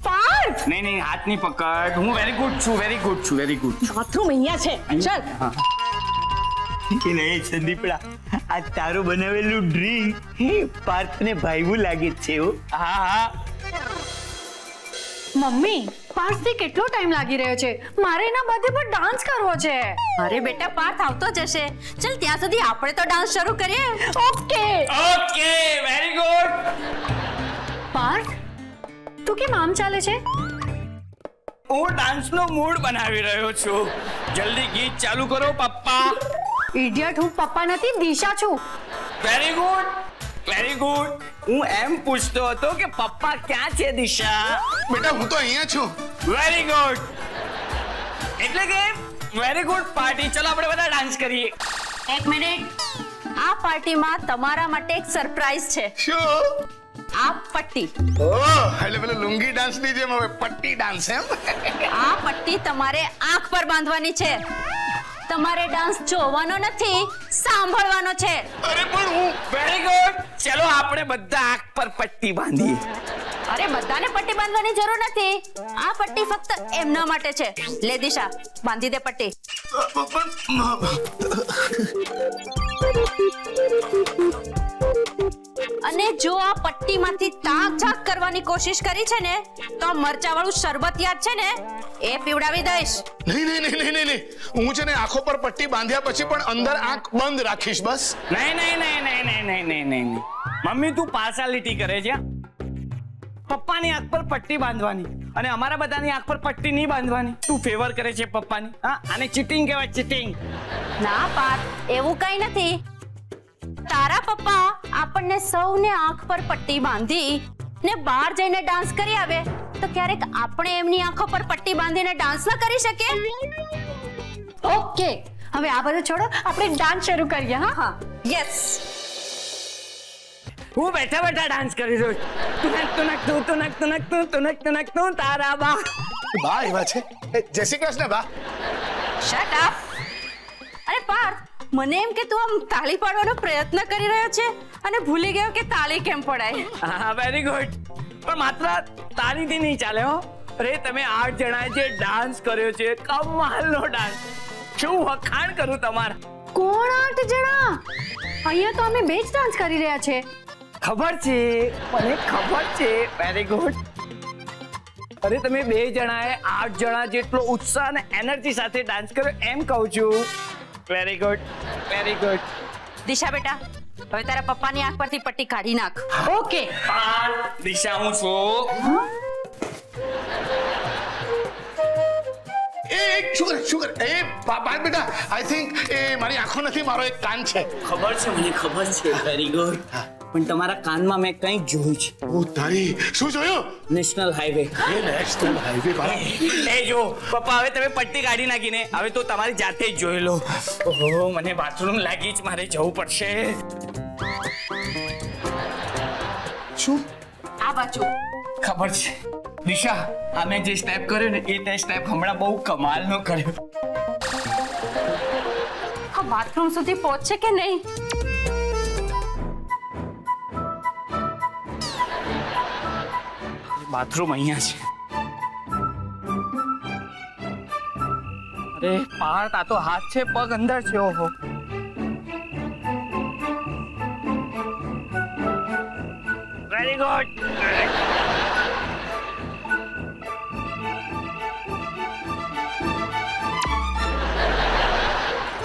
પાર્થ નહીં હાથ નહીં પકડ હું વેરી ગુડ છું વેરી ગુડ બાથરૂમ અહીંયા છે. ચાલ. એ નહીં સંદીપડા, આ તારું બનાવેલું ડ્રિંક પાર્થને ભાઈવું લાગે છે હો. હા મમ્મી પાર્થથી કેટલો ટાઈમ લાગી રહ્યો છે? મારે એના બધે પર ડાન્સ કરવો છે. અરે બેટા પાર્થ આવતો જ હશે. ચલ ત્યાં સુધી આપણે તો ડાન્સ શરૂ કરીએ. Okay okay very good Parth તું કેમ આમ ચાલે છે? હું ડાન્સનો મૂડ બનાવી રહ્યો છું. જલ્દી ગીત ચાલુ કરો પપ્પા. ઇડિયટ, હું પપ્પા નથી દિશા છું. વેરી ગુડ હું એમ પૂછતો હતો કે પપ્પા ક્યાં છે દિશા? બેટા હું તો અહીંયા છું. વેરી ગુડ એટલે કે વેરી ગુડ પાર્ટી. ચલો આપણે બધા ડાન્સ કરીએ. એક મિનિટ. આ પાર્ટીમાં તમારા માટે એક સરપ્રાઈઝ છે. શું? આ પટ્ટી. ઓહ, એટલે પેલો લુંગી ડાન્સ ની જેમ હવે પટ્ટી ડાન્સ એમ? આ પટ્ટી તમારે આંખ પર બાંધવાની છે. તમારે ડાન્સ જોવાનો નથી, સાંભળવાનો છે. અરે પણ હું વેરી ગુડ ચલો આપણે બધા આંખ પર પટ્ટી બાંધીએ. અરે બધાને પટ્ટી બાંધવાની જરૂર નથી. આ પટ્ટી ફક્ત એમના માટે છે. લે દિશા, બાંધી દે પટ્ટી. અને જો આ પટ્ટીમાંથી તાક ઝાક કરવાની કોશિશ કરી છે ને તો મરચાવાળું શરબત યાદ છે ને એ પીવડાવી દઈશ. નહીં હું છે ને આંખો પર પટ્ટી બાંધ્યા પછી પણ અંદર આંખ બંધ રાખીશ બસ. નહીં મમ્મી તું પાર્સાલિટી કરે છે. પપ્પાની આંખ પર પટ્ટી બાંધવાની અને અમારા બધાની આંખ પર પટ્ટી નહીં બાંધવાની. તું ફેવર કરે છે પપ્પાની. હા આને ચીટિંગ કહેવાય ચીટિંગ. ના પાર્થ, એવું કઈ નથી. તારા પપ્પા આપણને સૌને આંખ પર પટ્ટી બાંધી ને બહાર જઈને ડાન્સ કરી આવે તો ક્યારેક આપણે એમની આંખો પર પટ્ટી બાંધીને ડાન્સ ન કરી શકીએ? ઓકે હવે આ બધું છોડો, આપણે ડાન્સ શરૂ કરીએ. હા યસ. હું બેઠા ડાન્સ કરી રહ્યો છું. તારા બા બા એવા છે. જય શ્રી કૃષ્ણ બા. Shut up. અરે પાર્થ, મને એમ કે તું આમ તાળી પાડવાનો પ્રયત્ન કરી રહ્યો છે અને ભૂલી ગયો કે તાળી કેમ પડાય. હા વેરી ગુડ પણ માત્ર તારીથી નહીં ચાલે હો. અરે તમે 8 જણાએ જે ડાન્સ કર્યો છે કમાલનો ડાન્સ. શું વખાણ કરું તમારા. કોણ 8 જણા? અહીંયા તો અમે 2 જ ડાન્સ કરી રહ્યા છે. ખબર છે મને ખબર છે. Very good. અરે તમે 2 જણાએ 8 જણા જેટલો ઉત્સાહ અને એનર્જી સાથે ડાન્સ કર્યો એમ કહું છું. Very good. દિશા બેટા, હવે તારા પપ્પાની આંખ પરથી પટ્ટી કાઢી નાખ. ઓકે દિશા હું છું. શું કરે એ બાળ બેટા, આઈ થિંક એ મારી આંખો નથી, મારો એક કાન છે. ખબર છે મને ખબર છે. વેરી ગુડ પણ તમારા કાનમાં મેં કંઈક જોયું છે. ઓ તારી, શું જોયું? National highway. એ નેશનલ હાઈવે બા. એ જો પપ્પા હવે તમે પટ્ટી કાઢી નાખીને હવે તો તમારી જાતે જ જોઈ લો. ઓહો મને બાથરૂમ લાગી જ, મારે જવું પડશે. શું? આ બાજુ. ખબર છે દિશા, અમે જે સ્ટેપ કર્યો ને એ તે સ્ટેપ હમણાં બહુ કમાલનો કર્યો. આ બાથરૂમ સુધી પહોંચશે કે નહીં? બાથરૂમ અહીંયા છે. અરે પાર્થ, આ તો હાથ છે પગ અંદર છે. ઓહો વેરી ગુડ.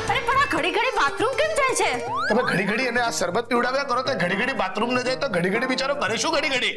અરે પણ આ ઘડી બાથરૂમ કેમ જાય છે? તમે ઘડી એને આ શરબત પીવડાવ્યા કરો તો ઘડી બાથરૂમ ન જાય તો ઘડી બિચારો કરે શું? ઘડી